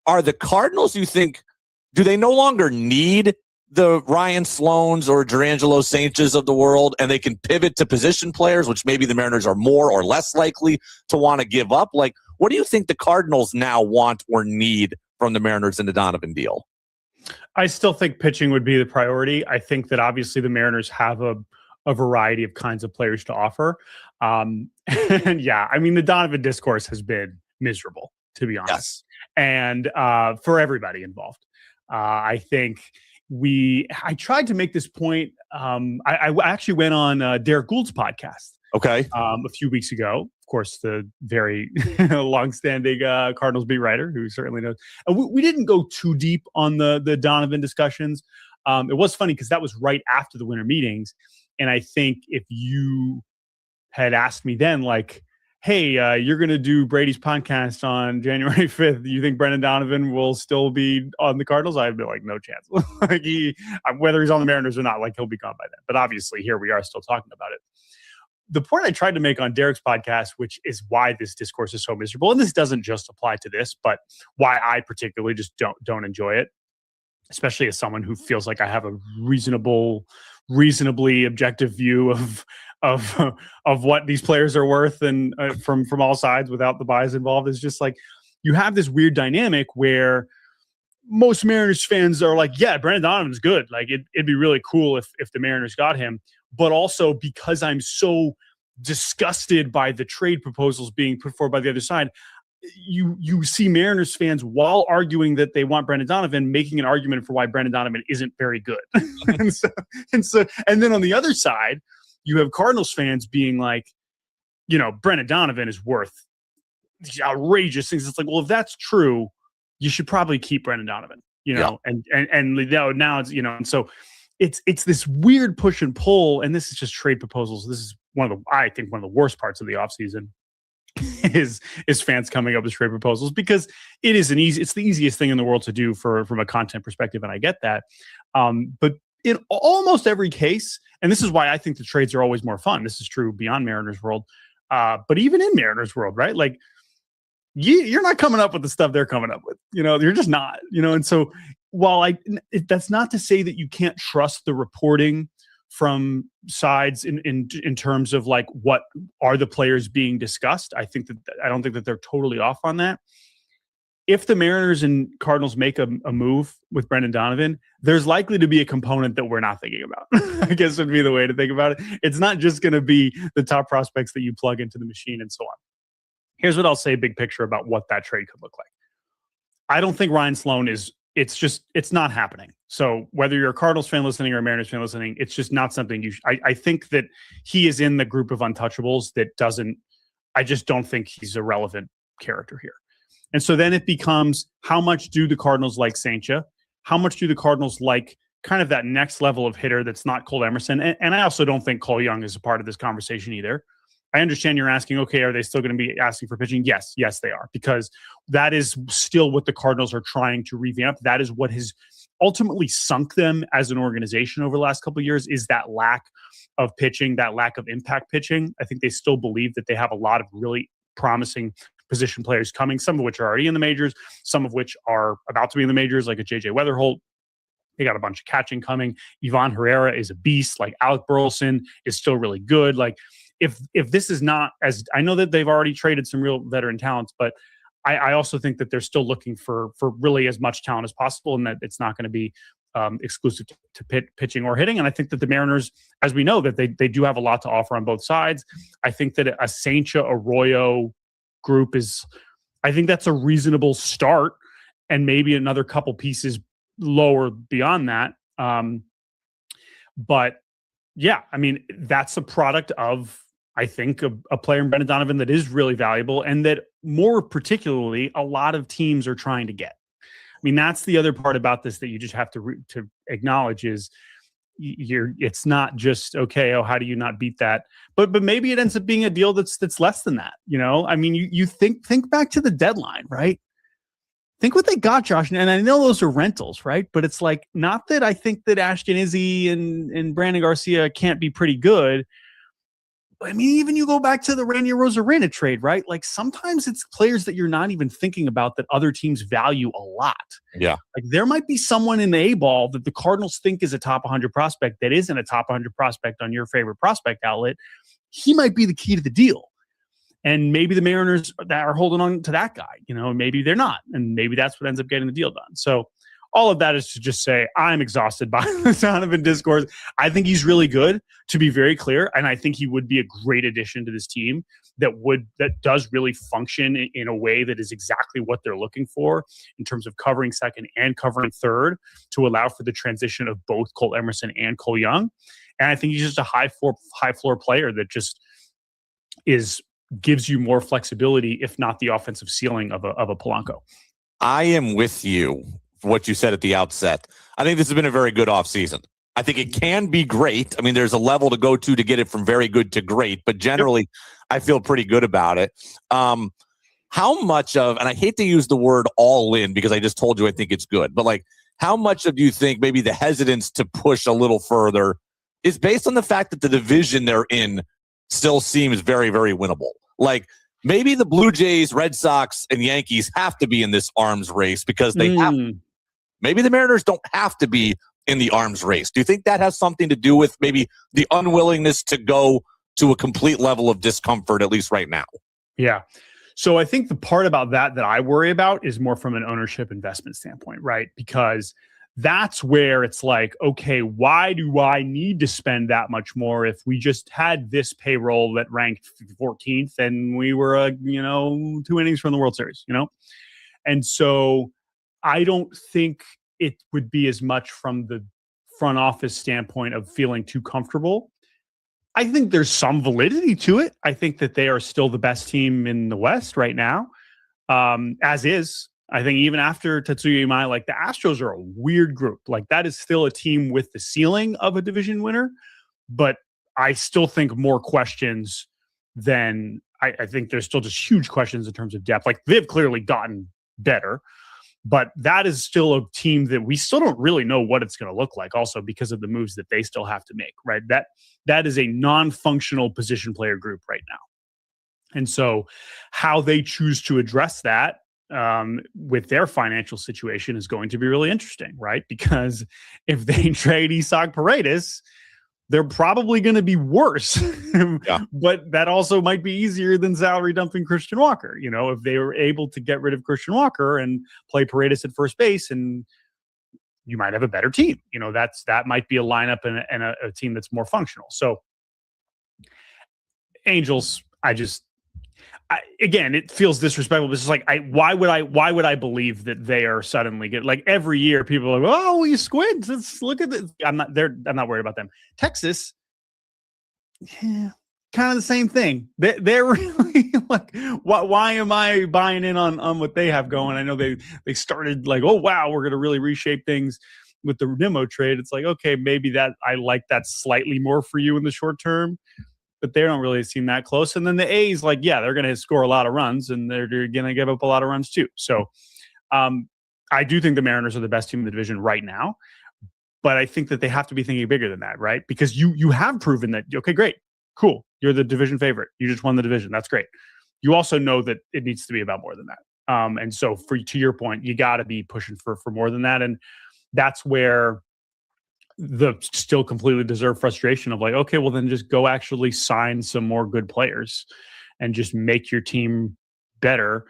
are the Cardinals, you think, do they no longer need the Ryan Sloans or Durangelo Sanchez of the world, and they can pivot to position players, which maybe the Mariners are more or less likely to want to give up? Like, what do you think the Cardinals now want or need from the Mariners in the Donovan deal? I still think pitching would be the priority. I think that obviously the Mariners have a variety of kinds of players to offer. And yeah, I mean, the Donovan discourse has been miserable, to be honest. Yes. And for everybody involved. I think I tried to make this point. I actually went on Derek Gould's podcast. Okay. A few weeks ago, of course, the very longstanding Cardinals beat writer who certainly knows. We didn't go too deep on the Donovan discussions. It was funny because that was right after the winter meetings. And I think if you had asked me then, like, hey, you're going to do Brady's podcast on January 5th. Do you think Brendan Donovan will still be on the Cardinals? I'd be like, no chance. Like whether he's on the Mariners or not, like he'll be gone by then. But obviously here we are still talking about it. The point I tried to make on Derek's podcast, which is why this discourse is so miserable, and this doesn't just apply to this, but why I particularly just don't enjoy it, especially as someone who feels like I have a reasonably objective view of what these players are worth, and from all sides without the bias involved, is just like you have this weird dynamic where most Mariners fans are like, yeah, Brendan Donovan's good. Like it'd be really cool if the Mariners got him. But also because I'm so disgusted by the trade proposals being put forward by the other side, you see Mariners fans, while arguing that they want Brendan Donovan, making an argument for why Brendan Donovan isn't very good. and then on the other side, you have Cardinals fans being like, Brendan Donovan is worth these outrageous things. It's like, well, if that's true, you should probably keep Brendan Donovan, and now it's, and so it's this weird push and pull, and this is just trade proposals. This is I think one of the worst parts of the offseason is fans coming up with trade proposals, because it's the easiest thing in the world to do from a content perspective. And I get that. But in almost every case, and this is why I think the trades are always more fun. This is true beyond Mariners world. But even in Mariners world, right? Like you're not coming up with the stuff they're coming up with, you're just not, and so while that's not to say that you can't trust the reporting from sides in terms of like what are the players being discussed. I don't think that they're totally off on that. If the Mariners and Cardinals make a move with Brendan Donovan, there's likely to be a component that we're not thinking about. I guess would be the way to think about it. It's not just going to be the top prospects that you plug into the machine and so on. Here's what I'll say big picture about what that trade could look like. I don't think Ryan Sloan it's not happening. So whether you're a Cardinals fan listening or a Mariners fan listening, it's just not something I think that he is in the group of untouchables I just don't think he's a relevant character here. And so then it becomes, how much do the Cardinals like Sanchez? How much do the Cardinals like kind of that next level of hitter that's not Cole Emerson? And I also don't think Cole Young is a part of this conversation either. I understand you're asking, okay, are they still going to be asking for pitching? Yes, they are, because that is still what the Cardinals are trying to revamp. That is what has ultimately sunk them as an organization over the last couple of years, is that lack of pitching, that lack of impact pitching. I think they still believe that they have a lot of really promising position players coming, some of which are already in the majors, some of which are about to be in the majors, like a JJ Weatherholt. They got a bunch of catching coming. Ivan Herrera is a beast. Like Alec Burleson is still really good. Like if this is not as, I know that they've already traded some real veteran talents, but I also think that they're still looking for really as much talent as possible, and that it's not going to be exclusive to pitching or hitting. And I think that the Mariners, as we know, that they do have a lot to offer on both sides. I think that a Saincha Arroyo group I think that's a reasonable start, and maybe another couple pieces lower beyond that. But yeah, I mean, that's a product of, I think, a player in Brendan Donovan that is really valuable, and that more particularly a lot of teams are trying to get. I mean, that's the other part about this that you just have to acknowledge is it's not just, okay, oh, how do you not beat that? But maybe it ends up being a deal that's less than that. You know, I mean, you think back to the deadline, right? Think what they got, Josh. And I know those are rentals, right? But it's like, not that I think that Ashton Izzy and Brandon Garcia can't be pretty good. I mean, even you go back to the Randy Rosarena trade, right? Like sometimes it's players that you're not even thinking about that other teams value a lot. Yeah. Like there might be someone in the A-ball that the Cardinals think is a top 100 prospect that isn't a top 100 prospect on your favorite prospect outlet. He might be the key to the deal. And maybe the Mariners that are holding on to that guy, you know, maybe they're not. And maybe that's what ends up getting the deal done. So all of that is to just say, I'm exhausted by the Donovan discourse. I think he's really good, to be very clear. And I think he would be a great addition to this team that does really function in a way that is exactly what they're looking for in terms of covering second and covering third to allow for the transition of both Cole Emerson and Cole Young. And I think he's just a high floor player that just gives you more flexibility, if not the offensive ceiling of a Polanco. I am with you. What you said at the outset. I think this has been a very good offseason. I think it can be great. I mean, there's a level to go to get it from very good to great, but generally I feel pretty good about it. How much of, and I hate to use the word all in because I just told you I think it's good, but like how much of you think maybe the hesitance to push a little further is based on the fact that the division they're in still seems very, very winnable? Like, maybe the Blue Jays, Red Sox, and Yankees have to be in this arms race because they have. Maybe the Mariners don't have to be in the arms race. Do you think that has something to do with maybe the unwillingness to go to a complete level of discomfort, at least right now? Yeah. So I think the part about that I worry about is more from an ownership investment standpoint, right? Because that's where it's like, okay, why do I need to spend that much more if we just had this payroll that ranked 14th and we were, 2 innings from the World Series, And so I don't think it would be as much from the front office standpoint of feeling too comfortable. I think there's some validity to it. I think that they are still the best team in the West right now, as is. I think even after Tetsuya Imai, like the Astros are a weird group. Like that is still a team with the ceiling of a division winner, but I still think more questions than I think there's still just huge questions in terms of depth. Like they've clearly gotten better, but that is still a team that we still don't really know what it's going to look like also because of the moves that they still have to make, right? That is a non-functional position player group right now. And so how they choose to address that with their financial situation is going to be really interesting, right? Because if they trade Isaac Paredes, they're probably going to be worse. Yeah. But that also might be easier than salary dumping Christian Walker. If they were able to get rid of Christian Walker and play Paredes at first base, and you might have a better team. That might be a lineup and a team that's more functional. So Angels, again, it feels disrespectful. It's just like, why would I believe that they are suddenly good? Like every year, people are like, "Oh, you squids! Let's look at this." I'm not worried about them. Texas, yeah, kind of the same thing. They're really like, why am I buying in on what they have going? I know they started like, oh wow, we're gonna really reshape things with the Nimmo trade. It's like, okay, maybe that I like that slightly more for you in the short term. But they don't really seem that close. And then the A's, like, yeah, they're going to score a lot of runs, and they're going to give up a lot of runs too. So I do think the Mariners are the best team in the division right now. But I think that they have to be thinking bigger than that, right? Because you have proven that, okay, great, cool. You're the division favorite. You just won the division. That's great. you also know that it needs to be about more than that. And so to your point, you got to be pushing for more than that. And that's where the still completely deserved frustration of like, okay, well then just go actually sign some more good players and just make your team better.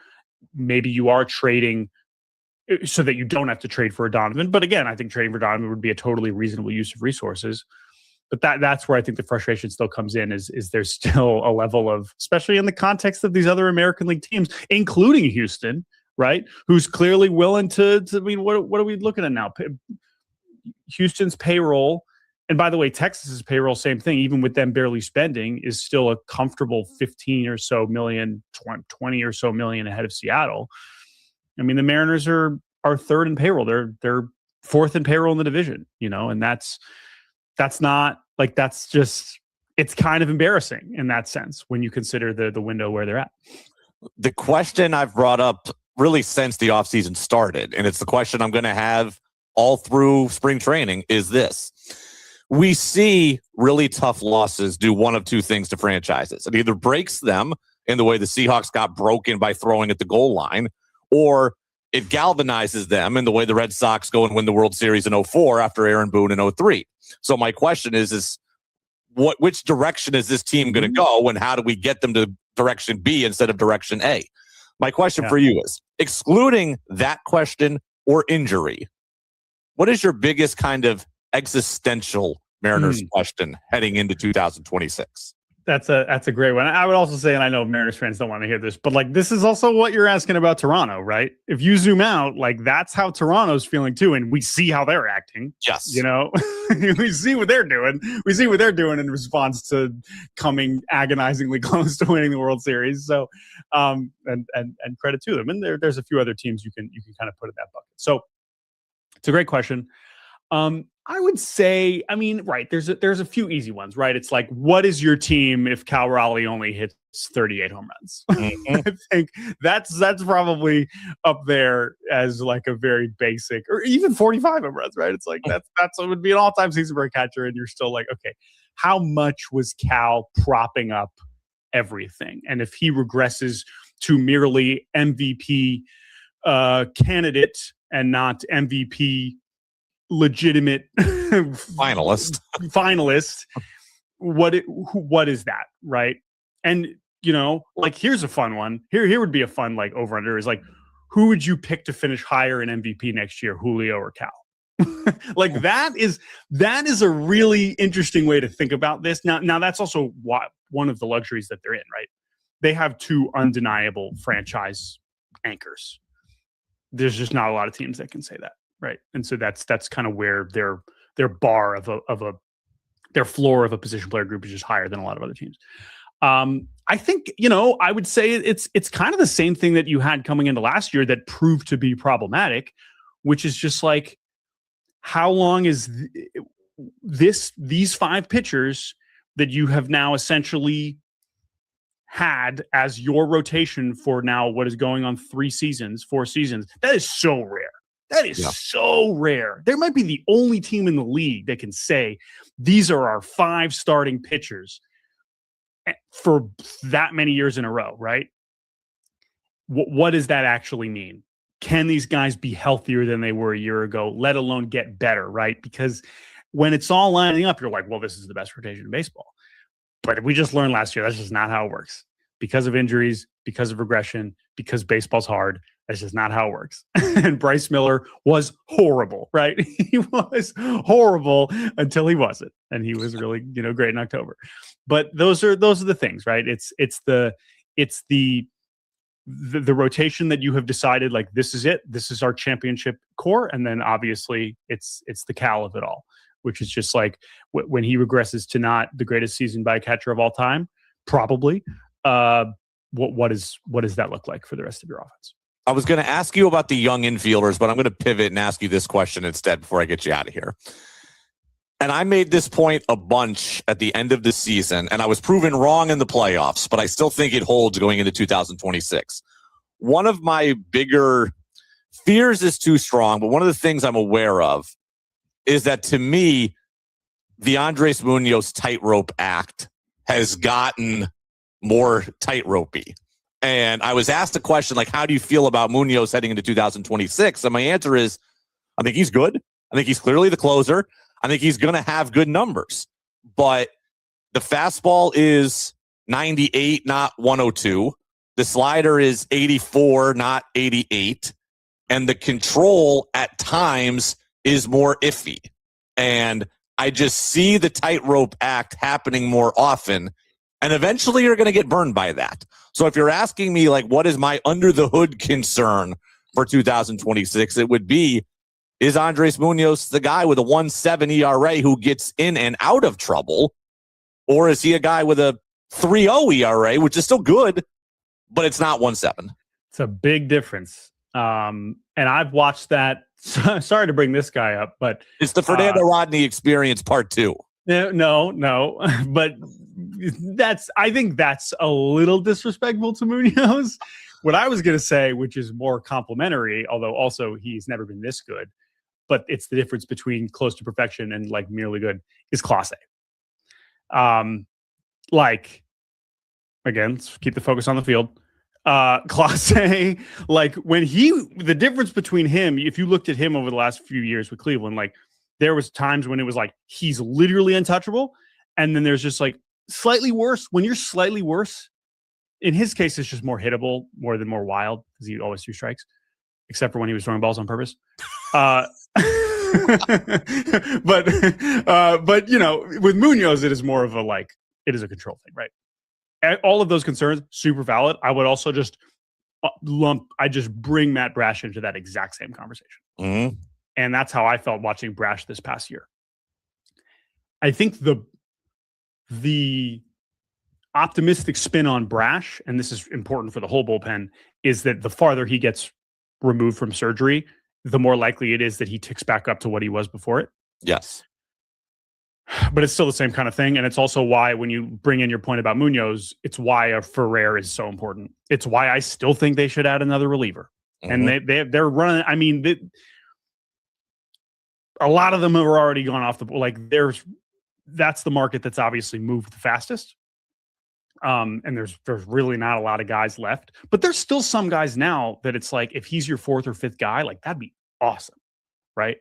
Maybe you are trading so that you don't have to trade for a Donovan. But again, I think trading for Donovan would be a totally reasonable use of resources. But that's where I think the frustration still comes in is there's still a level of, especially in the context of these other American League teams, including Houston, right? Who's clearly willing to I mean, what are we looking at now? Houston's payroll, and by the way, Texas's payroll, same thing, even with them barely spending, is still a comfortable 15 or so million, 20 or so million ahead of Seattle. I mean, the Mariners are third in payroll. They're fourth in payroll in the division, and that's not like, that's just, it's kind of embarrassing in that sense when you consider the window where they're at. The question I've brought up really since the offseason started, and it's the question I'm going to have all through spring training, is this. We see really tough losses do one of two things to franchises. It either breaks them in the way the Seahawks got broken by throwing at the goal line, or it galvanizes them in the way the Red Sox go and win the World Series in 2004 after Aaron Boone in 2003. So my question is which direction is this team going to go, and how do we get them to direction B instead of direction A? My question for you is, excluding that question or injury, what is your biggest kind of existential Mariners question heading into 2026? That's a great one. I would also say, and I know Mariners fans don't want to hear this, but like, this is also what you're asking about Toronto, right? If you zoom out, like, that's how Toronto's feeling too, and we see how they're acting. Yes, we see what they're doing. We see what they're doing in response to coming agonizingly close to winning the World Series. So, and credit to them. And there's a few other teams you can kind of put in that bucket. So, it's a great question. I would say, I mean, right, there's a few easy ones, right? It's like, what is your team if Cal Raleigh only hits 38 home runs? I think that's probably up there as like a very basic, or even 45 home runs, right? It's like, that's what would be an all-time season for a catcher, and you're still like, okay, how much was Cal propping up everything? And if he regresses to merely MVP candidate and not MVP legitimate finalist, what is that, right? And like, here's a fun one. Here would be a fun like over under is like, who would you pick to finish higher in MVP next year, Julio or Cal? Like, that is a really interesting way to think about this. Now that's also one of the luxuries that they're in, right? They have two undeniable franchise anchors. There's just not a lot of teams that can say that. Right. And so that's kind of where their bar their floor of a position player group is just higher than a lot of other teams. I think, I would say it's kind of the same thing that you had coming into last year that proved to be problematic, which is just like, how long is these five pitchers that you have now essentially had as your rotation for now what is going on 4 seasons, that is so rare. That is so rare. There might be the only team in the league that can say these are our 5 starting pitchers for that many years in a row, right? What does that actually mean? Can these guys be healthier than they were a year ago, let alone get better, right? Because when it's all lining up, you're like, well, this is the best rotation in baseball. But we just learned last year that's just not how it works. Because of injuries, because of regression, because baseball's hard. That's just not how it works. And Bryce Miller was horrible, right? He was horrible until he wasn't. And he was really, great in October. But those are the things, right? It's the rotation that you have decided, like, this is it. This is our championship core. And then obviously it's the Cal of it all, which is just like when he regresses to not the greatest season by a catcher of all time, probably. What does that look like for the rest of your offense? I was going to ask you about the young infielders, but I'm going to pivot and ask you this question instead before I get you out of here. And I made this point a bunch at the end of the season, and I was proven wrong in the playoffs, but I still think it holds going into 2026. One of my bigger fears is too strong, but one of the things I'm aware of is that, to me, the Andres Munoz tightrope act has gotten more tightropey. And I was asked a question like, how do you feel about Munoz heading into 2026? And my answer is, I think he's good. I think he's clearly the closer. I think he's going to have good numbers. But the fastball is 98, not 102. The slider is 84, not 88. And the control at times is more iffy. And I just see the tightrope act happening more often. And eventually you're going to get burned by that. So if you're asking me, like, what is my under the hood concern for 2026, it would be, is Andres Munoz the guy with a 1.7 ERA who gets in and out of trouble? Or is he a guy with a 3.0 ERA, which is still good, but it's not 1.7? It's a big difference. And I've watched that. Sorry to bring this guy up, but it's the Fernando Rodney experience part 2. No, but I think that's a little disrespectful to Munoz. What I was going to say, which is more complimentary, although also he's never been this good, but it's the difference between close to perfection and like merely good, is Clase. Like, again, let's keep the focus on the field. Clase, like the difference between him, if you looked at him over the last few years with Cleveland, like there was times when it was like, he's literally untouchable. And then there's just like slightly worse. When you're slightly worse, in his case, it's just more hittable, more wild, because he always threw strikes, except for when he was throwing balls on purpose. But you know, with Munoz, it is more of a like, it is a control thing, right? All of those concerns, super valid. I would also just bring Matt Brash into that exact same conversation. Mm-hmm. And that's how I felt watching Brash this past year. I think the optimistic spin on Brash, and this is important for the whole bullpen, is that the farther he gets removed from surgery, the more likely it is that he ticks back up to what he was before it. Yes. But it's still the same kind of thing. And it's also why, when you bring in your point about Munoz, it's why a Ferrer is so important. It's why I still think they should add another reliever. Mm-hmm. And they're running. I mean, a lot of them have already gone off the board. Like that's the market that's obviously moved the fastest. And there's really not a lot of guys left, but there's still some guys now that it's like, if he's your 4th or 5th guy, like that'd be awesome. Right.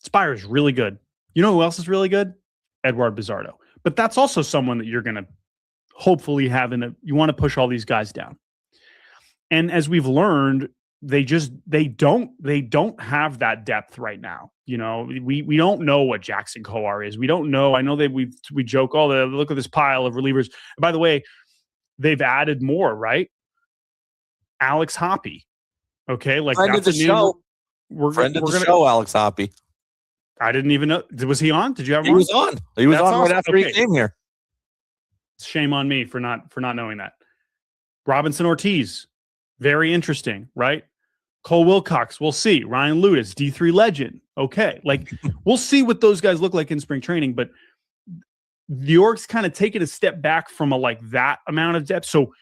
Spire is really good. You know who else is really good? Edward Bizardo. But that's also someone that you're going to hopefully have you want to push all these guys down. And as we've learned, they don't have that depth right now. You know, we don't know what Jackson Kowar is. We don't know. I know that we joke, look at this pile of relievers. And by the way, they've added more, right? Alex Hoppe. Okay. Like, friend of the show. Friend of the show, Alex Hoppe. I didn't even know. Was he on? Did you have him on? He was on. He was on right after he came here. Shame on me for not knowing that. Robinson Ortiz, very interesting, right? Cole Wilcox, we'll see. Ryan Ludis, D3 legend. Okay. Like, we'll see what those guys look like in spring training, but New York's kind of taken a step back from that amount of depth. So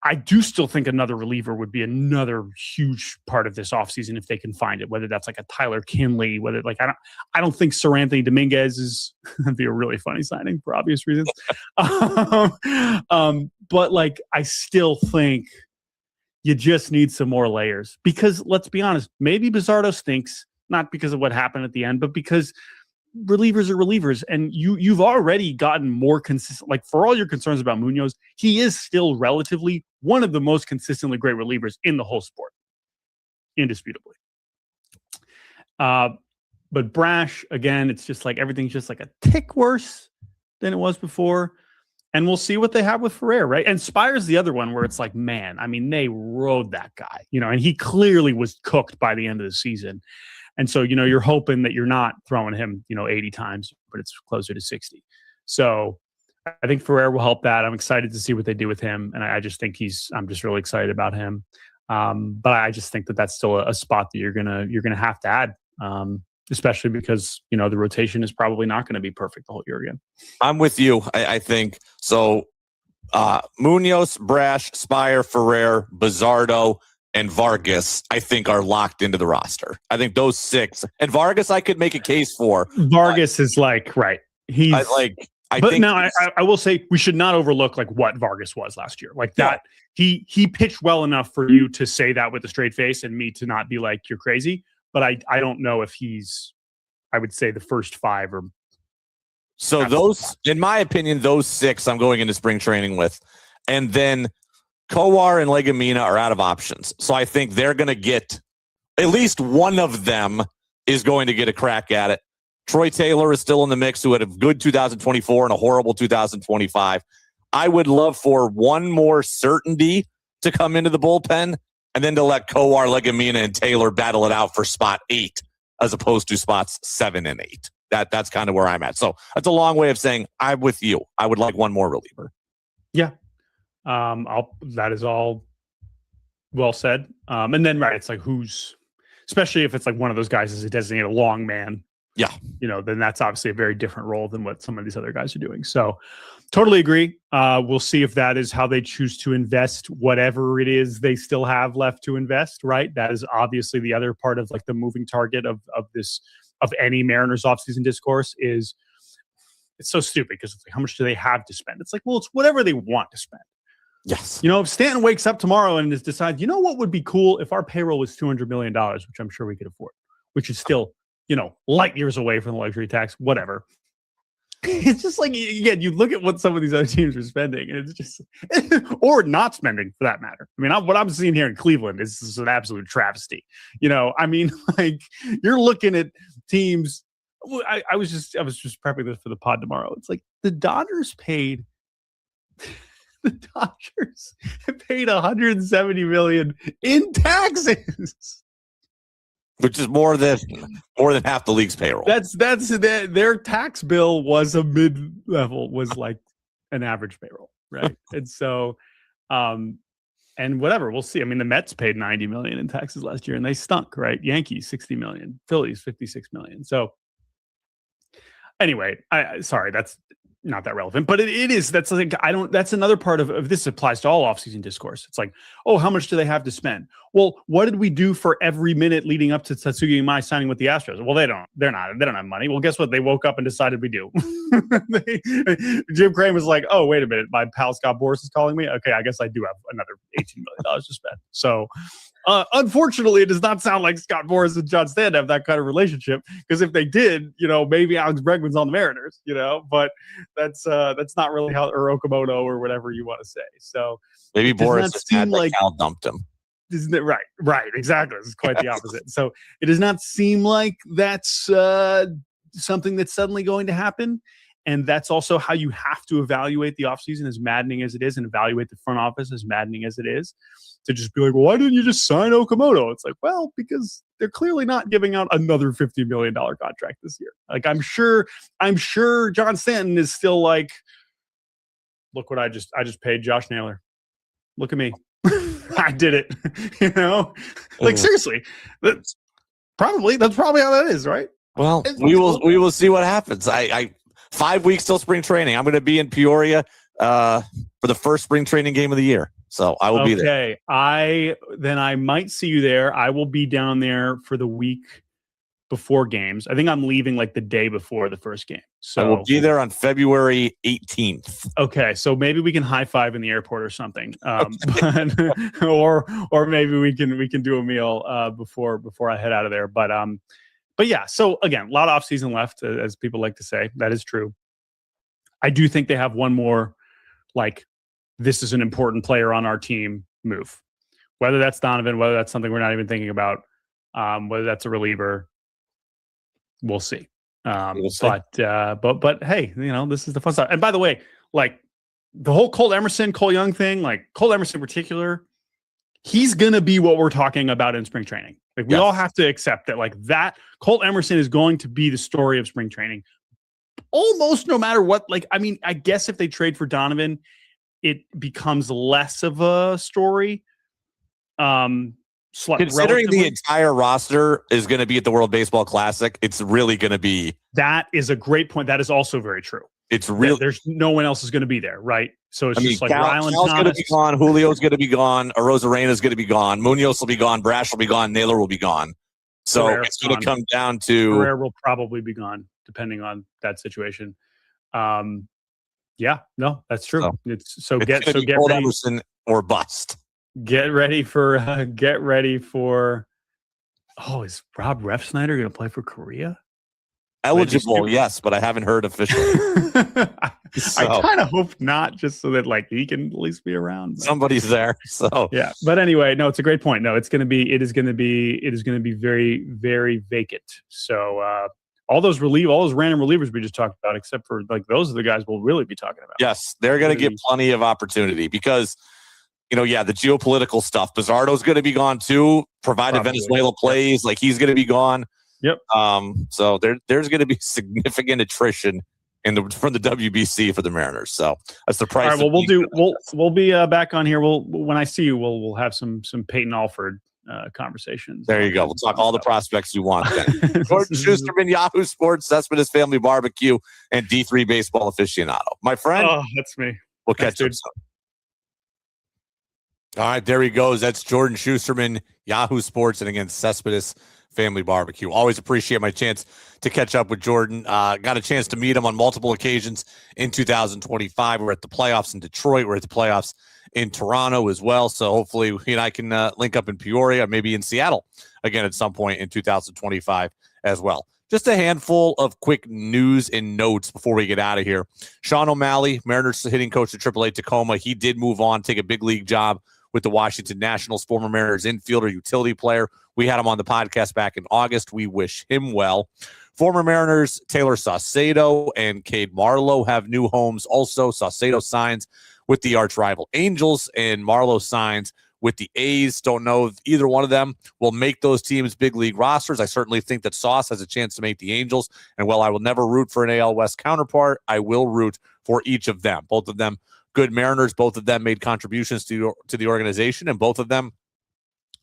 I do still think another reliever would be another huge part of this offseason if they can find it, whether that's like a Tyler Kinley, whether like, I don't think Sir Anthony Dominguez is that'd be a really funny signing for obvious reasons. But like, I still think you just need some more layers, because let's be honest, maybe Bizardo stinks, not because of what happened at the end, but because relievers are relievers, and you've already gotten more consistent. Like, for all your concerns about Munoz, he is still relatively one of the most consistently great relievers in the whole sport, indisputably. But Brash, again, it's just like everything's just like a tick worse than it was before. And we'll see what they have with Ferrer, right? And Spire's the other one where it's like, man, I mean, they rode that guy, you know, and he clearly was cooked by the end of the season. And so, you know, you're hoping that you're not throwing him, 80 times, but it's closer to 60. So I think Ferrer will help that. I'm excited to see what they do with him. And I just think I'm just really excited about him. But I just think that that's still a spot that you're going to have to add, especially because, the rotation is probably not going to be perfect the whole year again. I'm with you. I think so. Munoz, Brash, Spire, Ferrer, Bizardo, and Vargas, I think, are locked into the roster. I think those 6, and Vargas, I could make a case for. Vargas is like, right. He's I will say we should not overlook like what Vargas was last year. Like that, he pitched well enough for you to say that with a straight face and me to not be like, you're crazy. But I don't know if he's, I would say the first 5 or. So those, in my opinion, those 6 I'm going into spring training with. And then Kowar and Legumina are out of options. So I think they're going to get, at least one of them is going to get a crack at it. Troy Taylor is still in the mix, who had a good 2024 and a horrible 2025. I would love for one more certainty to come into the bullpen and then to let Kowar, Legumina, and Taylor battle it out for spot 8 as opposed to spots 7 and 8. That's kind of where I'm at. So that's a long way of saying I'm with you. I would like one more reliever. Yeah. That is all well said. And then, right, it's like especially if it's like one of those guys is a designated long man. Yeah. Then that's obviously a very different role than what some of these other guys are doing. So totally agree. We'll see if that is how they choose to invest whatever it is they still have left to invest, right? That is obviously the other part of like the moving target of any Mariners offseason discourse is it's so stupid because it's like, how much do they have to spend? It's like, well, it's whatever they want to spend. Yes. If Stanton wakes up tomorrow and decides, what would be cool if our payroll was $200 million, which I'm sure we could afford, which is still, light years away from the luxury tax, whatever. It's just like, again, you look at what some of these other teams are spending, and it's just, or not spending for that matter. I mean, what I'm seeing here in Cleveland is an absolute travesty. Like you're looking at teams. I was just prepping this for the pod tomorrow. It's like the Dodgers paid $170 million in taxes. Which is more than half the league's payroll. That's their tax bill was a mid-level, was like an average payroll, right? And so, and whatever, we'll see. I mean, the Mets paid $90 million in taxes last year, and they stunk, right? Yankees $60 million, Phillies $56 million. So, anyway, sorry, that's not that relevant, but it is. That's like that's another part of this applies to all offseason discourse. It's like, oh, how much do they have to spend? Well, what did we do for every minute leading up to Tatsugi Imai signing with the Astros? Well, they don't have money. Well, guess what? They woke up and decided we do. Jim Crane was like, oh, wait a minute. My pal Scott Boras is calling me. Okay, I guess I do have another $18 million to spend. So unfortunately, it does not sound like Scott Boras and John Stanton have that kind of relationship, because if they did, maybe Alex Bregman's on the Mariners, but that's not really how, or Okamoto or whatever you want to say. So maybe Boras just had like Cal dumped him. Isn't it right? Right, exactly. This is quite the opposite. So it does not seem like that's something that's suddenly going to happen. And that's also how you have to evaluate the offseason, as maddening as it is, and evaluate the front office as maddening as it is, to just be like, well, why didn't you just sign Okamoto? It's like, well, because they're clearly not giving out another $50 million contract this year. Like, I'm sure John Stanton is still like, look what I just paid Josh Naylor. Look at me. I did it. Like, seriously, that's probably how that is, right? Well, we will see what happens. I 5 weeks till spring training. I'm going to be in Peoria for the first spring training game of the year. So I will be there. Okay. I might see you there. I will be down there for the week before games. I think I'm leaving like the day before the first game. So I will be there on February 18th. Okay. So maybe we can high five in the airport or something. Or maybe we can do a meal before I head out of there. But yeah, so again, a lot of off season left, as people like to say. That is true. I do think they have one more, like, this is an important player on our team move. Whether that's Donovan, whether that's something we're not even thinking about, whether that's a reliever, we'll see. But hey, this is the fun stuff. And by the way, like the whole Cole Young thing, like Cole Emerson in particular, he's going to be what we're talking about in spring training. Like, we all have to accept that, like, that Colt Emerson is going to be the story of spring training almost no matter what. Like, I mean, I guess if they trade for Donovan, it becomes less of a story. Considering the entire roster is going to be at the World Baseball Classic, it's really going to be. That is a great point. That is also very true. It's real. There's no one else is going to be there, right? So it's just like Ryland Thomas going to be gone. Julio's going to be gone. Arozarena's going to be gone. Munoz will be gone. Brash will be gone. Naylor will be gone. So it's going to come down to. Herrera will probably be gone, depending on that situation. Yeah, no, that's true. So, It's it's get gonna be Cole Emerson or bust. ready for get ready for. Oh, is Rob Refsnyder going to play for Korea? Eligible, yes, but I haven't heard officially. I So kind of hope not, just so that like he can at least be around. But, somebody's there. So yeah, but anyway, no, it's a great point. No, it is going to be very, very vacant. So all those random relievers we just talked about, except for like those are the guys we'll really be talking about. yes, they're going to get plenty of opportunity because, the geopolitical stuff. Bizzardo's going to be gone too, provided Probably. Venezuela plays. Like he's going to be gone. Yep. So there's going to be significant attrition from the WBC for the Mariners. So that's the price. All right. Well, we'll be back on here. When I see you, we'll have some Peyton Alford conversations. There you go. We'll talk all the prospects you want. Then. Jordan Shusterman, Yahoo Sports, Cespedes Family BBQ, and D3 Baseball Aficionado. My friend. Oh, that's me. We'll catch up soon. All right, there he goes. That's Jordan Shusterman, Yahoo Sports, and again, Cespedes Family BBQ. Always appreciate my chance to catch up with Jordan. Got a chance to meet him on multiple occasions in 2025. We're at the playoffs in Detroit. We're at the playoffs in Toronto as well. So hopefully he and I can link up in Peoria, maybe in Seattle again at some point in 2025 as well. Just a handful of quick news and notes before we get out of here. Sean O'Malley, Mariners hitting coach at AAA Tacoma. He did move on, take a big league job with the Washington Nationals, former Mariners infielder, utility player. We had him on the podcast back in August. We wish him well. Former Mariners Taylor Saucedo and Cade Marlowe have new homes also. Saucedo signs with the arch rival Angels, and Marlowe signs with the A's. Don't know if either one of them will make those teams big league rosters. I certainly think that Sauce has a chance to make the Angels. And while I will never root for an AL West counterpart, I will root for each of them. Both of them good Mariners. Both of them made contributions to the organization, and both of them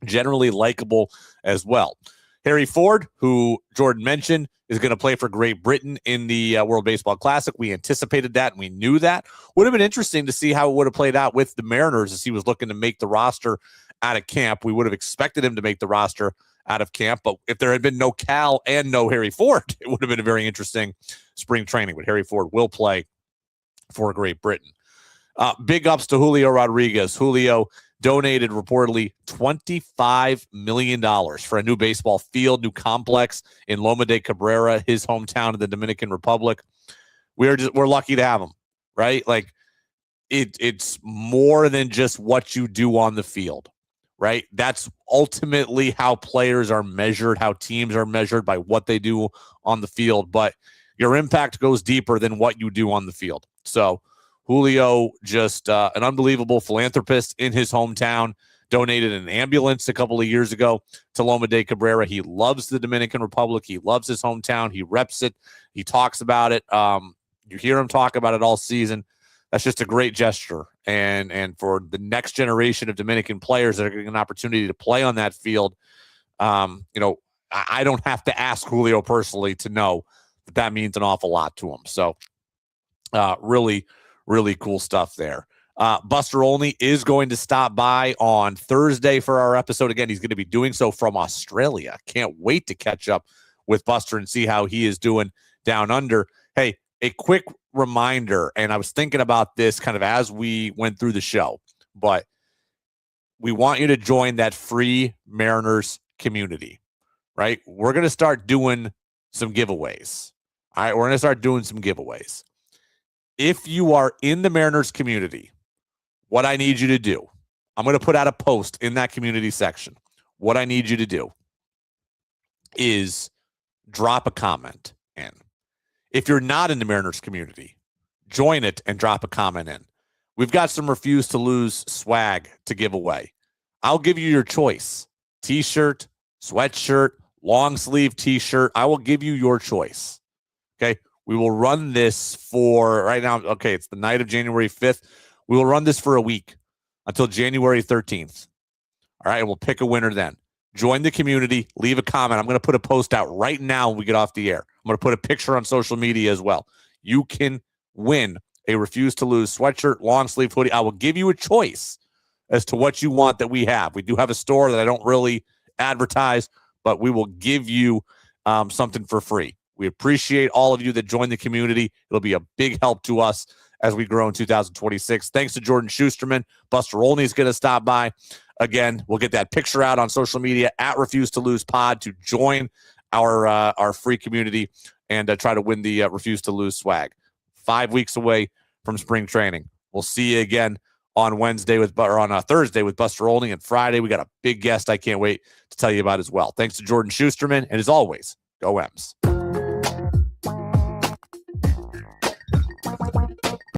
generally likable as well. Harry Ford, who Jordan mentioned, is going to play for Great Britain in the World Baseball Classic. We anticipated that, and we knew that. Would have been interesting to see how it would have played out with the Mariners as he was looking to make the roster out of camp. We would have expected him to make the roster out of camp, but if there had been no Cal and no Harry Ford, it would have been a very interesting spring training. But Harry Ford will play for Great Britain. Big ups to Julio Rodriguez. Julio donated reportedly $25 million for a new baseball field, new complex in Loma de Cabrera, his hometown in the Dominican Republic. We're lucky to have him, right? Like it's more than just what you do on the field, right? That's ultimately how players are measured, how teams are measured by what they do on the field. But your impact goes deeper than what you do on the field. So Julio, just an unbelievable philanthropist in his hometown, donated an ambulance a couple of years ago to Loma de Cabrera. He loves the Dominican Republic. He loves his hometown. He reps it. He talks about it. You hear him talk about it all season. That's just a great gesture. And for the next generation of Dominican players that are getting an opportunity to play on that field, I don't have to ask Julio personally to know that means an awful lot to him. So really cool stuff there. Buster Olney is going to stop by on Thursday for our episode. Again, he's going to be doing so from Australia. Can't wait to catch up with Buster and see how he is doing down under. Hey, a quick reminder, and I was thinking about this kind of as we went through the show, but we want you to join that free Mariners community, right? We're going to start doing some giveaways. All right, we're going to start doing some giveaways. If you are in the Mariners community, what I need you to do, I'm going to put out a post in that community section. What I need you to do is drop a comment in. If you're not in the Mariners community, join it and drop a comment in. We've got some refuse to lose swag to give away. I'll give you your choice. T-shirt, sweatshirt, long sleeve T-shirt. I will give you your choice. Okay. We will run this for right now. Okay, it's the night of January 5th. We will run this for a week until January 13th. All right, we'll pick a winner then. Join the community. Leave a comment. I'm going to put a post out right now when we get off the air. I'm going to put a picture on social media as well. You can win a refuse to lose sweatshirt, long sleeve hoodie. I will give you a choice as to what you want that we have. We do have a store that I don't really advertise, but we will give you something for free. We appreciate all of you that join the community. It'll be a big help to us as we grow in 2026. Thanks to Jordan Shusterman. Buster Olney is going to stop by. Again, we'll get that picture out on social media at Refuse to Lose Pod to join our free community and try to win the Refuse to Lose swag. 5 weeks away from spring training. We'll see you again on Thursday with Buster Olney, and Friday we got a big guest I can't wait to tell you about as well. Thanks to Jordan Shusterman, and as always, go Ems.